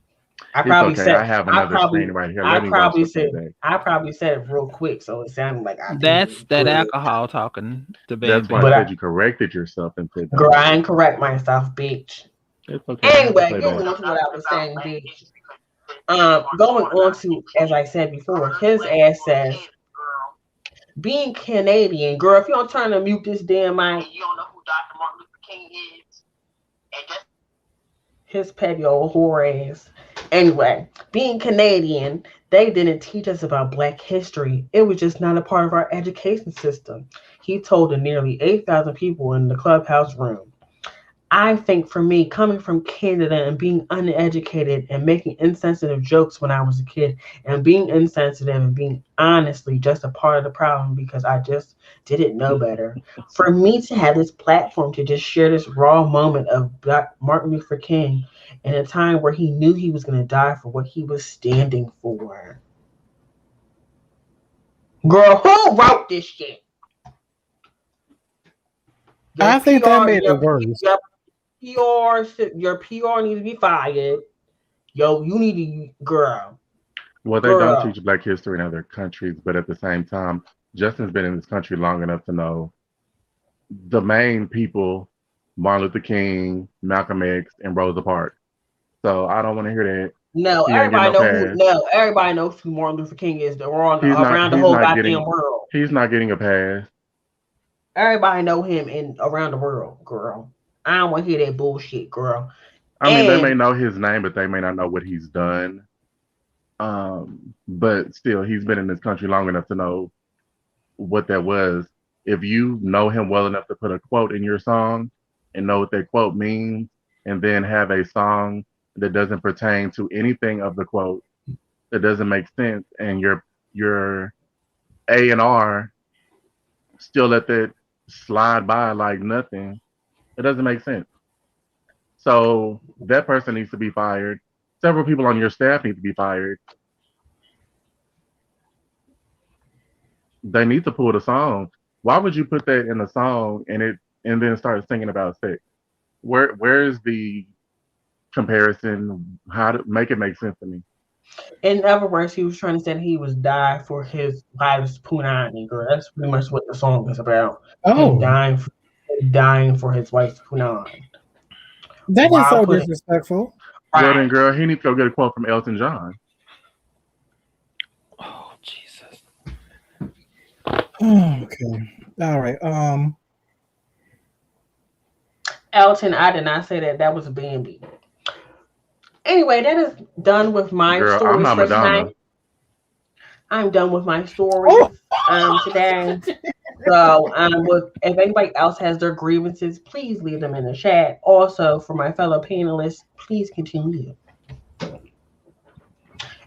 I It's probably okay. I said have I another screen probably right here. I Let me watch probably the said playback. I probably said it real quick, so it sounded like I That's did. that But alcohol talking to That's why I Bambi. but said you corrected yourself and said girl, I donated. ain't correct myself, bitch. It's okay. I have the Anyway, getting playback. on to what I was saying, bitch. Going on to, as I said before, his ass says, being Canadian, girl, if you don't turn to mute this damn mic, you don't know who Dr. Martin Luther King is. And just his petty old whore ass. Anyway, being Canadian, they didn't teach us about Black history. It was just not a part of our education system. He told the nearly 8,000 people in the clubhouse room. I think for me, coming from Canada and being uneducated and making insensitive jokes when I was a kid, and being insensitive and being honestly just a part of the problem because I just didn't know better. For me to have this platform to just share this raw moment of Black Martin Luther King in a time where he knew he was going to die for what he was standing for. Girl, who wrote this shit? I think that made it worse. Your PR needs to be fired. Yo, you need to, girl. Well, they don't Girl. teach Black history in other countries, but at the same time, Justin's been in this country long enough to know the main people, Martin Luther King, Malcolm X, and Rosa Parks. So I don't want to hear that. No, He ain't getting everybody no know who. pass. No, everybody knows who Martin Luther King is. They're on around the He's whole not goddamn getting world. he's not getting a pass. Everybody know him in around the world, girl. I don't want to hear that bullshit, girl. I mean, they may And know his name, but they may not know what he's done. But still, he's been in this country long enough to know what that was. If you know him well enough to put a quote in your song and know what that quote means, and then have a song that doesn't pertain to anything of the quote, that doesn't make sense, and your A and R still let that slide by like nothing, It doesn't make sense. So that person needs to be fired. Several people on your staff need to be fired. They need to pull the song. Why would you put that in a song and then start singing about sex? Where's the comparison? How to make it make sense to me? In other words, he was trying to say that he was die for his wife's punani, girl. That's pretty much what the song is about. Him Oh, dying for his wife's punani. that is While so putting disrespectful. Well then, right. girl, he needs to go get a quote from Elton John. Oh Jesus. Okay. All right. Elton, I did not say that. That was Bambi. Anyway, that is done with my Girl, I'm stories not for Madonna. tonight. I'm done with my stories today. So, if anybody else has their grievances, please leave them in the chat. Also, for my fellow panelists, please continue.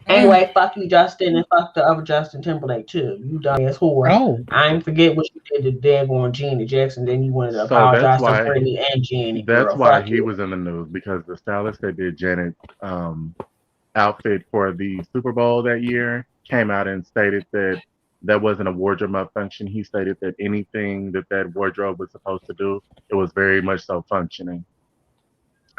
Anyway, fuck you, Justin, and fuck the other Justin Timberlake too. You dumbass whore. Oh, I ain't forget what you did to daggone Janet Jackson. Then you wanted to So apologize to Brittany and Janet, that's girl. why Fuck he you. was in the news because the stylist that did Janet's outfit for the Super Bowl that year came out and stated that that wasn't a wardrobe malfunction. He stated that anything that that wardrobe was supposed to do, it was very much so functioning.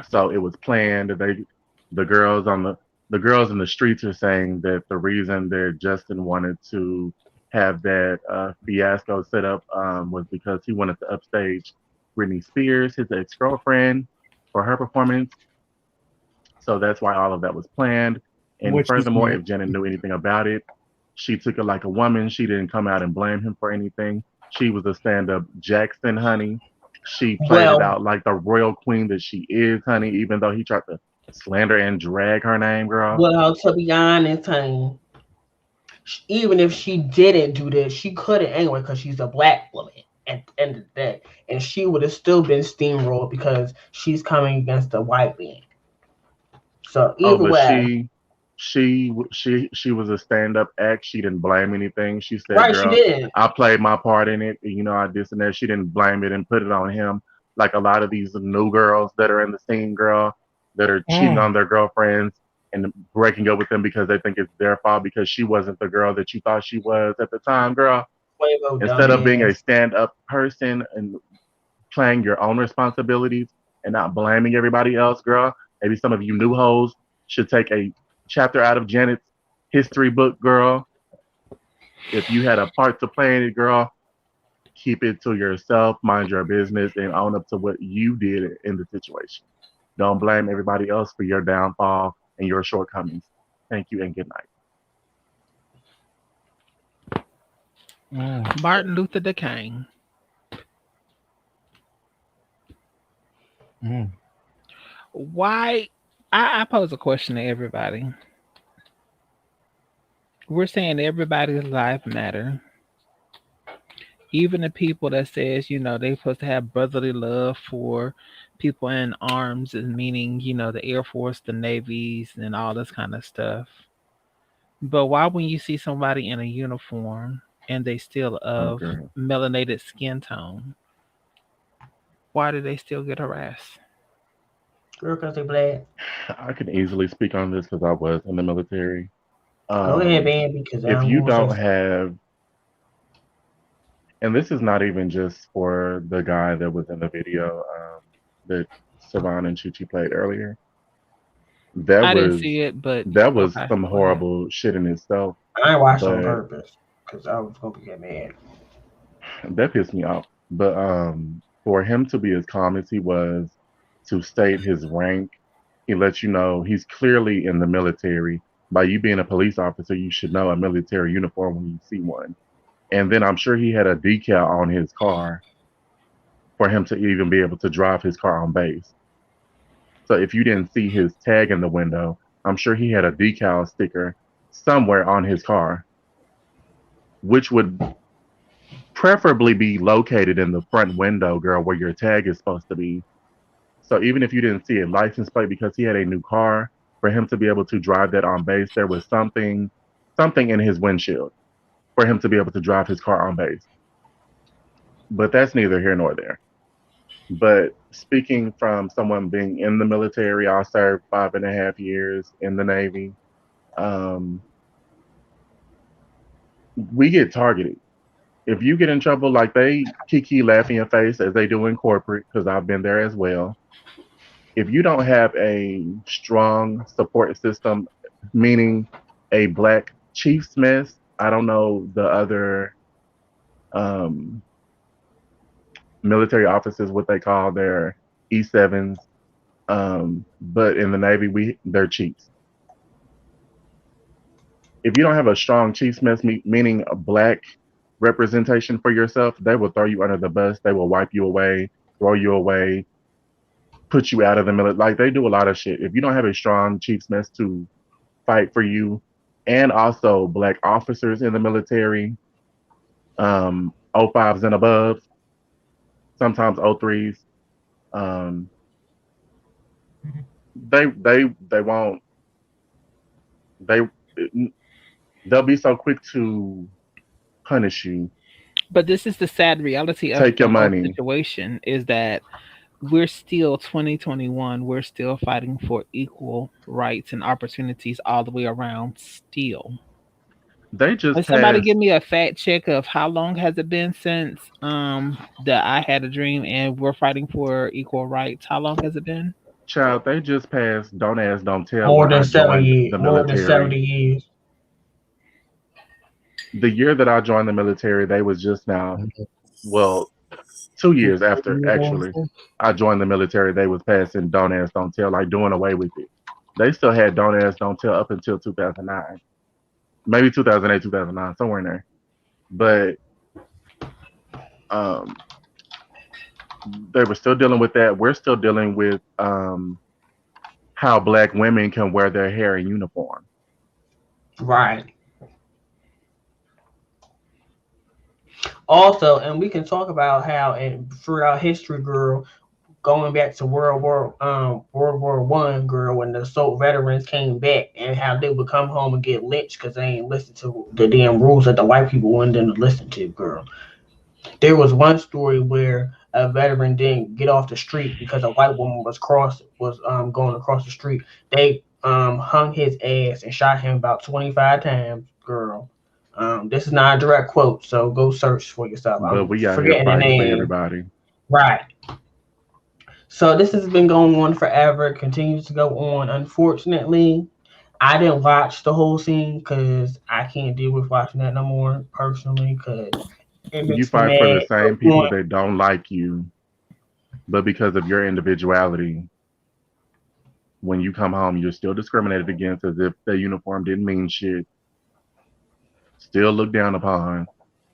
So it was planned. The girls on the girls in the streets are saying that the reason that Justin wanted to have that fiasco set up was because he wanted to upstage Britney Spears, his ex girlfriend, for her performance. So that's why all of that was planned. And which is furthermore, smart. if Janet knew anything about it, she took it like a woman. She didn't come out and blame him for anything. She was a stand up Jackson, honey. She played it Well, out like the royal queen that she is, honey, even though he tried to slander and drag her name, girl. to be honest, honey, even if she didn't do this, she couldn't anyway because she's a black woman at the end of the day, and she would have still been steamrolled because she's coming against a white man. So Oh, either but way, she was a stand up act. She didn't blame anything. She said, right? She "Girl, did. I played my part in it. You know, I this and that." She didn't blame it and put it on him like a lot of these new girls that are in the scene, girl, that are cheating on their girlfriends and breaking up with them because they think it's their fault because she wasn't the girl that you thought she was at the time, girl. Quavo Instead of being a dumbass. stand up person and playing your own responsibilities and not blaming everybody else, girl. Maybe some of you new hoes should take a chapter out of Janet's history book, girl. If you had a part to play in it, girl, keep it to yourself, mind your business, and own up to what you did in the situation. Don't blame everybody else for your downfall and your shortcomings. Thank you and good night. Martin Luther the King. Why? I pose a question to everybody. We're saying everybody's life matter. Even the people that says, they supposed to have brotherly love for people in arms, and meaning, the Air Force, the Navies, and all this kind of stuff. But why, when you see somebody in a uniform and they still Oh, of girl. melanated skin tone, why do they still get harassed? Girl, because they black. I can easily speak on this because I was in the military. Go ahead, Um, man, because if I'm you going to say don't something. have, and this is not even just for the guy that was in the video that Savan and Chi played earlier. That I didn't was see it, but that was okay, some go ahead. horrible shit in itself. I ain't watched on But purpose because I was going to get mad. that pissed me off. But for him to be as calm as he was, to state his rank, he lets you know he's clearly in the military. By you being a police officer, you should know a military uniform when you see one. And then I'm sure he had a decal on his car for him to even be able to drive his car on base. So if you didn't see his tag in the window, I'm sure he had a decal sticker somewhere on his car, which would preferably be located in the front window, girl, where your tag is supposed to be. So even if you didn't see a license plate because he had a new car, for him to be able to drive that on base, there was something in his windshield for him to be able to drive his car on base. But that's neither here nor there. But speaking from someone being in the military, I served 5.5 years in the Navy. Um, we get targeted. If you get in trouble, like they kiki laugh in your face as they do in corporate, because I've been there as well. If you don't have a strong support system, meaning a black chief's mess, I don't know the other um, military officers what they call their E7s, but in the Navy they're chiefs. If you don't have a strong chief's mess, meaning a black representation for yourself, they will throw you under the bus. They will wipe you away, throw you away, put you out of the military. Like they do a lot of shit. If you don't have a strong chief's mess to fight for you, and also black officers in the military, 05s and above, sometimes 03s, um, they won't they they'll be so quick to punish you. But this is the sad reality of Take your the whole money. situation is that we're still 2021. We're still fighting for equal rights and opportunities all the way around. Still, They just can somebody passed, give me a fact check of how long has it been since that I had a dream and we're fighting for equal rights? How long has it been? child. They just passed. Don't ask, don't tell. More When than I 70 joined years. the More than 70 military, years. the year that I joined the military, they was just now. Well, 2 years after actually I joined the military, they was passing don't ask, don't tell, like doing away with it. They still had don't ask, don't tell up until 2009, maybe 2008, 2009, somewhere in there. But um, they were still dealing with that. We're still dealing with how black women can wear their hair in uniform. Right. Also, and we can talk about how and throughout history, girl, going back to World War I, girl, when the assault veterans came back and how they would come home and get lynched because they ain't listened to the damn rules that the white people wanted them to listen to, girl. There was one story where a veteran didn't get off the street because a white woman was going across the street. They hung his ass and shot him about 25 times, girl. This is not a direct quote, so go search for yourself. But I'm we out here forgetting the fighting for name. everybody. Right. So this has been going on forever, continues to go on. Unfortunately, I didn't watch the whole scene because I can't deal with watching that no more personally because it You makes me fight for the mad to same a people point. that don't like you, but because of your individuality, when you come home, you're still discriminated against as if the uniform didn't mean shit. Still looked down upon.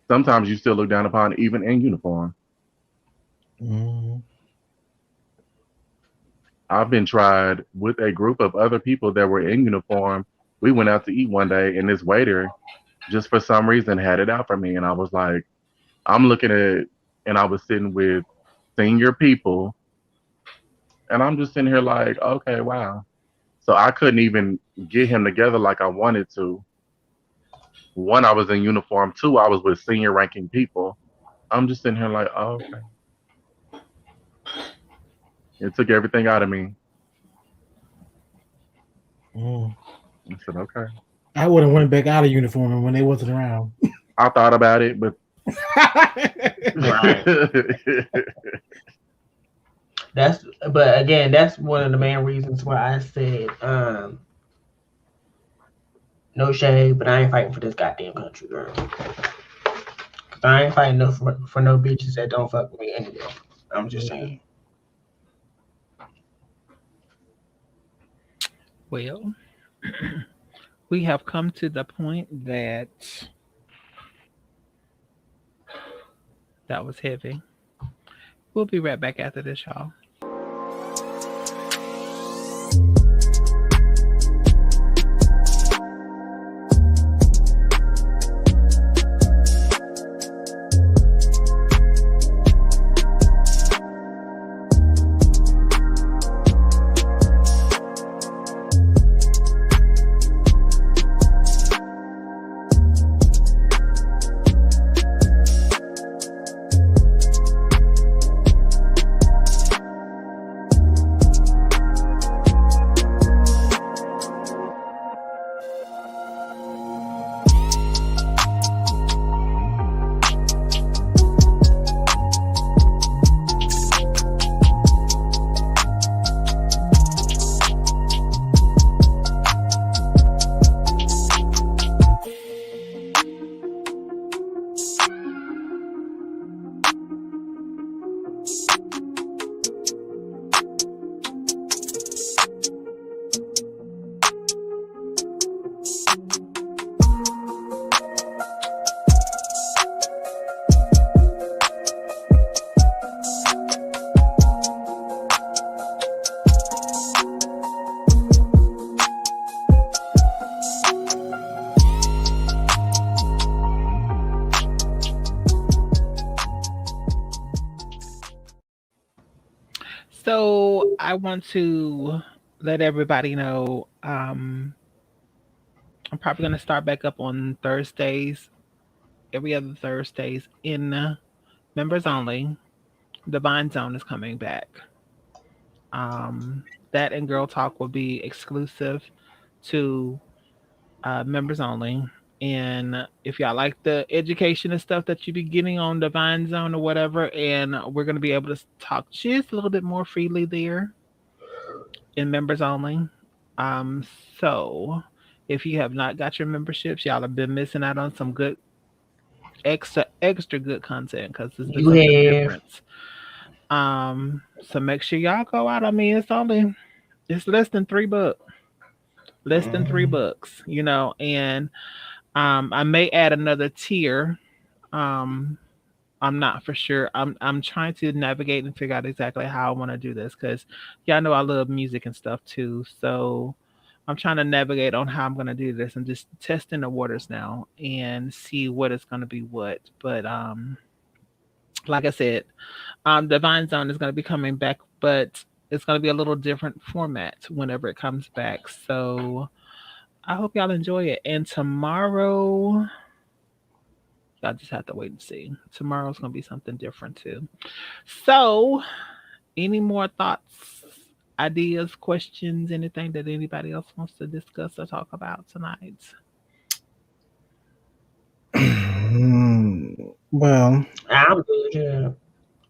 Sometimes you still look down upon even in uniform. Mhm. I've been tried with a group of other people that were in uniform. We went out to eat one day, and this waiter just for some reason had it out for me. And I was like, I'm looking at, and I was sitting with senior people, and I'm just sitting here like, okay, wow. So I couldn't even get him together like I wanted to. One, I was in uniform. Two, I was with senior ranking people. I'm just sitting here like, oh, okay. It took everything out of me. Mm. I said, okay. I would have went back out of uniform when they wasn't around. I thought about it, but Right. But again, that's one of the main reasons why I said no shade, but I ain't fighting for this goddamn country, girl. 'Cause I ain't fighting for no bitches that don't fuck with me anyway. I'm just saying. Well, we have come to the point that was heavy. We'll be right back after this, y'all. I want to let everybody know I'm probably going to start back up on Thursdays, every other Thursdays in members only. Divine Zone is coming back. That and Girl Talk will be exclusive to members only. And if y'all like the education and stuff that you be getting on Divine Zone or whatever, and we're going to be able to talk just a little bit more freely there in members only. So if you have not got your memberships, y'all have been missing out on some good, extra good content because it's been You something have. different. So make sure y'all go out. I mean, it's less than $3. Less than $3, you know, and I may add another tier. I'm not for sure. I'm trying to navigate and figure out exactly how I want to do this because y'all know I love music and stuff too. So I'm trying to navigate on how I'm gonna do this and just testing the waters now and see what is gonna be what. But like I said, Divine Zone is gonna be coming back, but it's gonna be a little different format whenever it comes back. So I hope y'all enjoy it. And tomorrow, y'all just have to wait and see. Tomorrow's gonna be something different too. So, any more thoughts, ideas, questions, anything that anybody else wants to discuss or talk about tonight? Well, I'm good. Yeah.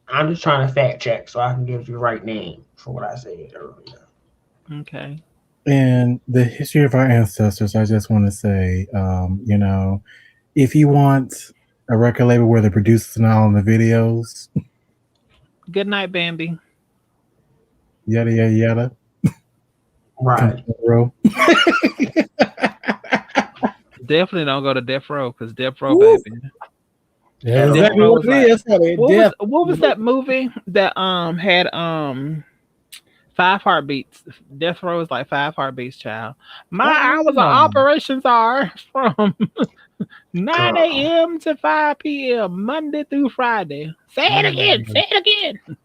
I'm just trying to fact check so I can give you the right name for what I said earlier. Okay. in the history of our ancestors, I just want to say, you know, if you want a record label where the producers and all in the videos, Good night, Bambi. yada yada yada, come Right. to the row. Definitely don't go to Death Row because Death Row, Woo. baby. That's Death exactly Row what was it like, is. honey. Death. what was that movie that had 5 heartbeats? Death Row is like 5 heartbeats, child. I was an Oh. operations czar from 9 Girl. a.m. to 5 p.m. Monday through Friday. Say it again. Say it again.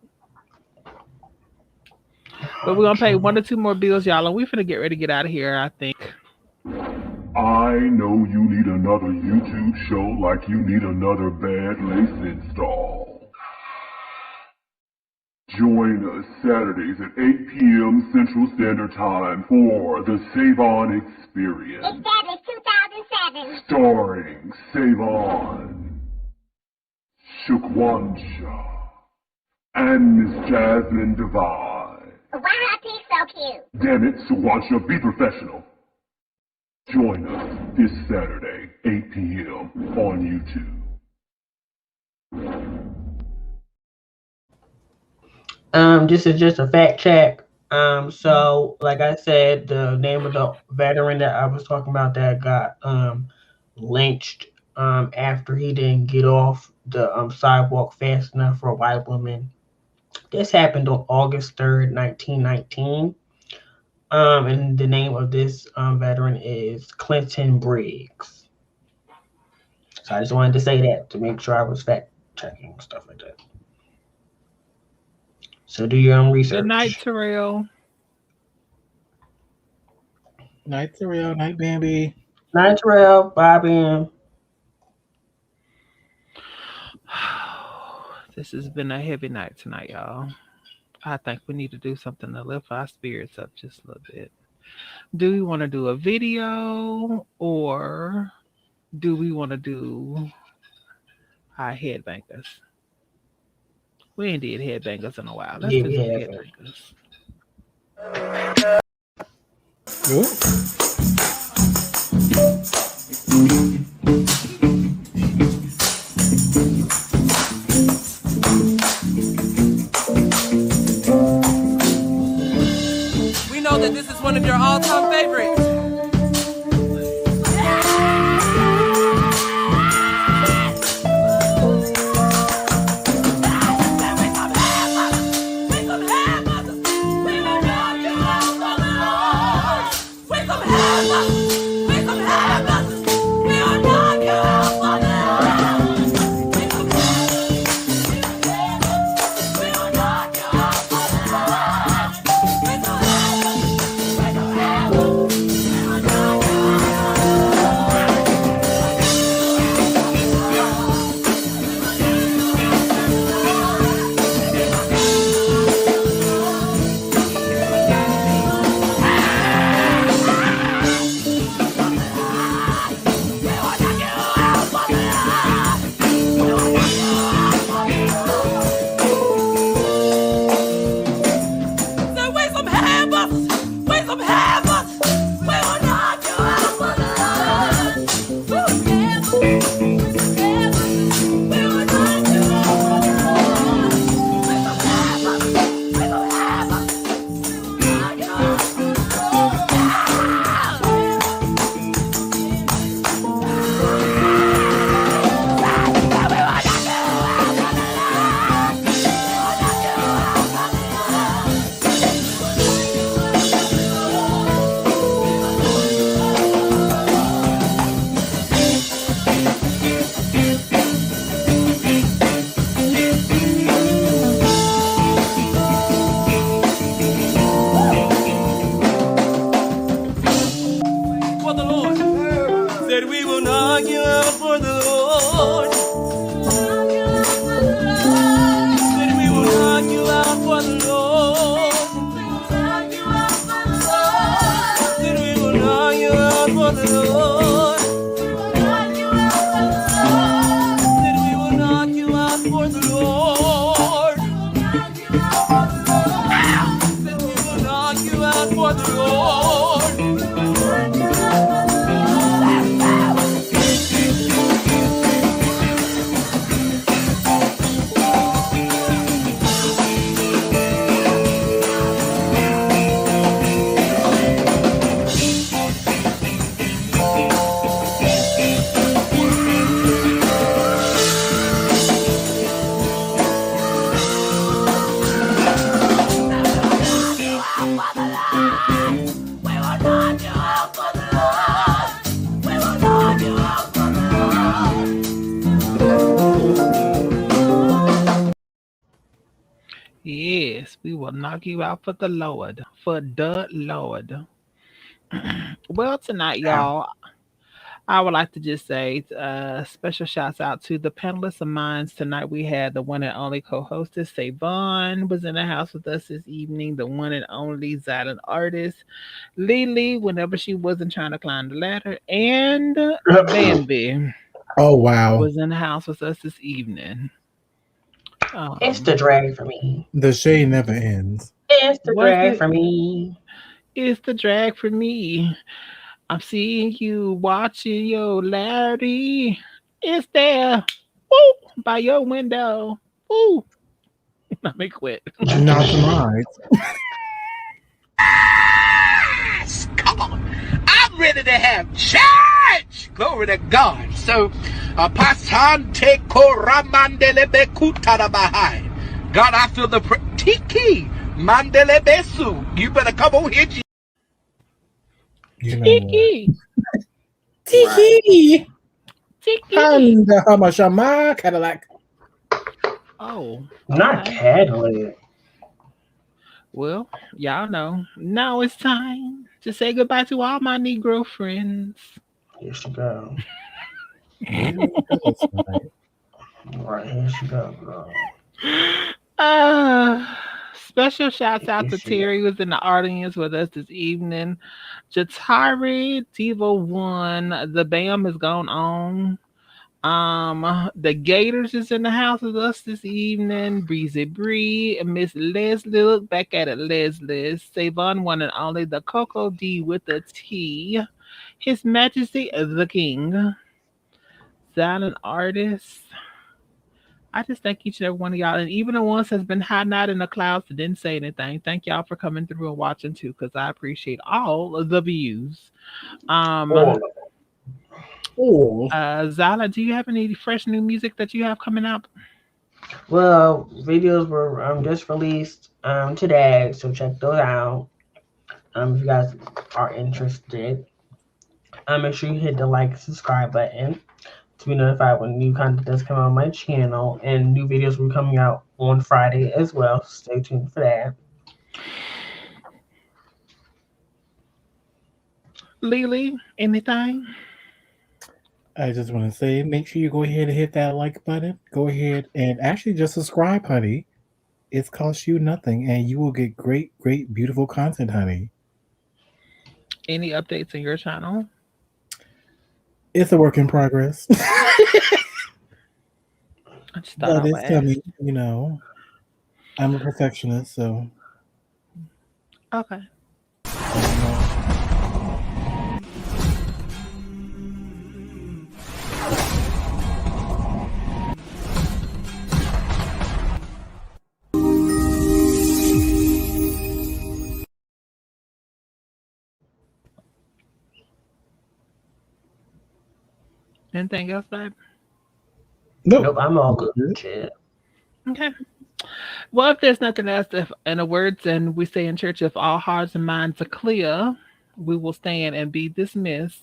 But we're gonna pay 1 or 2 more bills, y'all, and we finna get ready to get out of here, I think. I know you need another YouTube show like you need another bad lace install. Join us Saturdays at 8 p.m. Central Standard Time for the Save On Experience. Established 2007. Starring Save On, Shukwansha, and Miss Jazmine Divine. Why are people so cute? Damn it, Shukwansha, be professional. Join us this Saturday, 8 p.m. on YouTube. This is just a fact check. So like I said, the name of the veteran that I was talking about that got lynched after he didn't get off the sidewalk fast enough for a white woman. This happened on August 3rd, 1919. And the name of this veteran is Clinton Briggs. So I just wanted to say that to make sure I was fact checking stuff like that. So do your own research. Good night, Terrell. Night, Terrell. Night, Bambi. Night, Terrell. Bye, Ben. This has been a heavy night tonight, y'all. I think we need to do something to lift our spirits up just a little bit. Do we want to do a video or do we want to do our headbangers? We ain't did headbangers in a while. Let's Yeah, do we some haven't. headbangers. Ooh. We know that this is one of your all-time favorites. We will knock you out for the Lord. Said we will knock you out for the Lord. Said we will knock you out for the Lord. Said we will knock you out for the Lord. Said we will knock you out for the Lord. Yes, we will knock you out for the Lord. For the Lord. Well, tonight, y'all, I would like to just say special shouts out to the panelists of mine. Tonight we had the one and only co-hostess, Savon, was in the house with us this evening. The one and only Silent artist, Lily, whenever she wasn't trying to climb the ladder. And Bambi Oh wow. was in the house with us this evening. It's the drag for me. The shade never ends. It's the Was drag it? for me. It's the drag for me. I'm seeing you watching your Larry. It's there. Woo! By your window. Woo! Let me quit. Not mine. Yes! Come on. I'm ready to have church. Glory to God. So, pasante koramandele kutara bahai. God, I feel the tiki mandele besu. You better come on here. You know Tiki. Tiki. Tiki. Honda Hamashama Cadillac. Oh. Not okay. Cadillac. Well, y'all know. Now it's time to say goodbye to all my Negro friends. Here she go. Right, here she go, girl. Special shouts out to Terry, who's in the audience with us this evening. Jatari, Diva One, the BAM has gone on. The Gators is in the house with us this evening. Breezy Bree, Miss Leslie, look back at it, Leslie. Savon, one and only, the Coco D with the T. His Majesty the King. Silent artist. I just thank each and every one of y'all, and even the ones that's been hiding out in the clouds that didn't say anything. Thank y'all for coming through and watching too, because I appreciate all of the views. Zala, do you have any fresh new music that you have coming up? Well, videos were just released today, so check those out. If you guys are interested, make sure you hit the like, subscribe button to be notified when new content does come on my channel, and new videos will be coming out on Friday as well. Stay tuned for that. Lily, anything? I just want to say, make sure you go ahead and hit that like button. Go ahead and actually just subscribe, honey. It's cost you nothing, and you will get great, beautiful content, honey. Any updates on your channel? It's a work in progress. But it's coming, you know. I'm a perfectionist, so. Okay. Anything else, babe? Nope, I'm all good. Shit. Okay. Well, if there's nothing else, if in the words and we say in church, if all hearts and minds are clear, we will stand and be dismissed.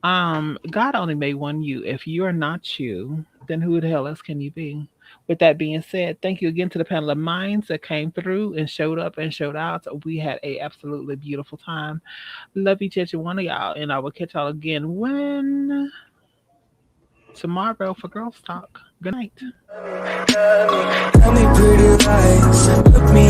God only made one you. If you're not you, then who the hell else can you be? With that being said, thank you again to the panel of minds that came through and showed up and showed out. We had a absolutely beautiful time. Love each and every one of y'all, and I will catch y'all again when tomorrow for Girls Talk. Good night. Tell me pretty lies, look me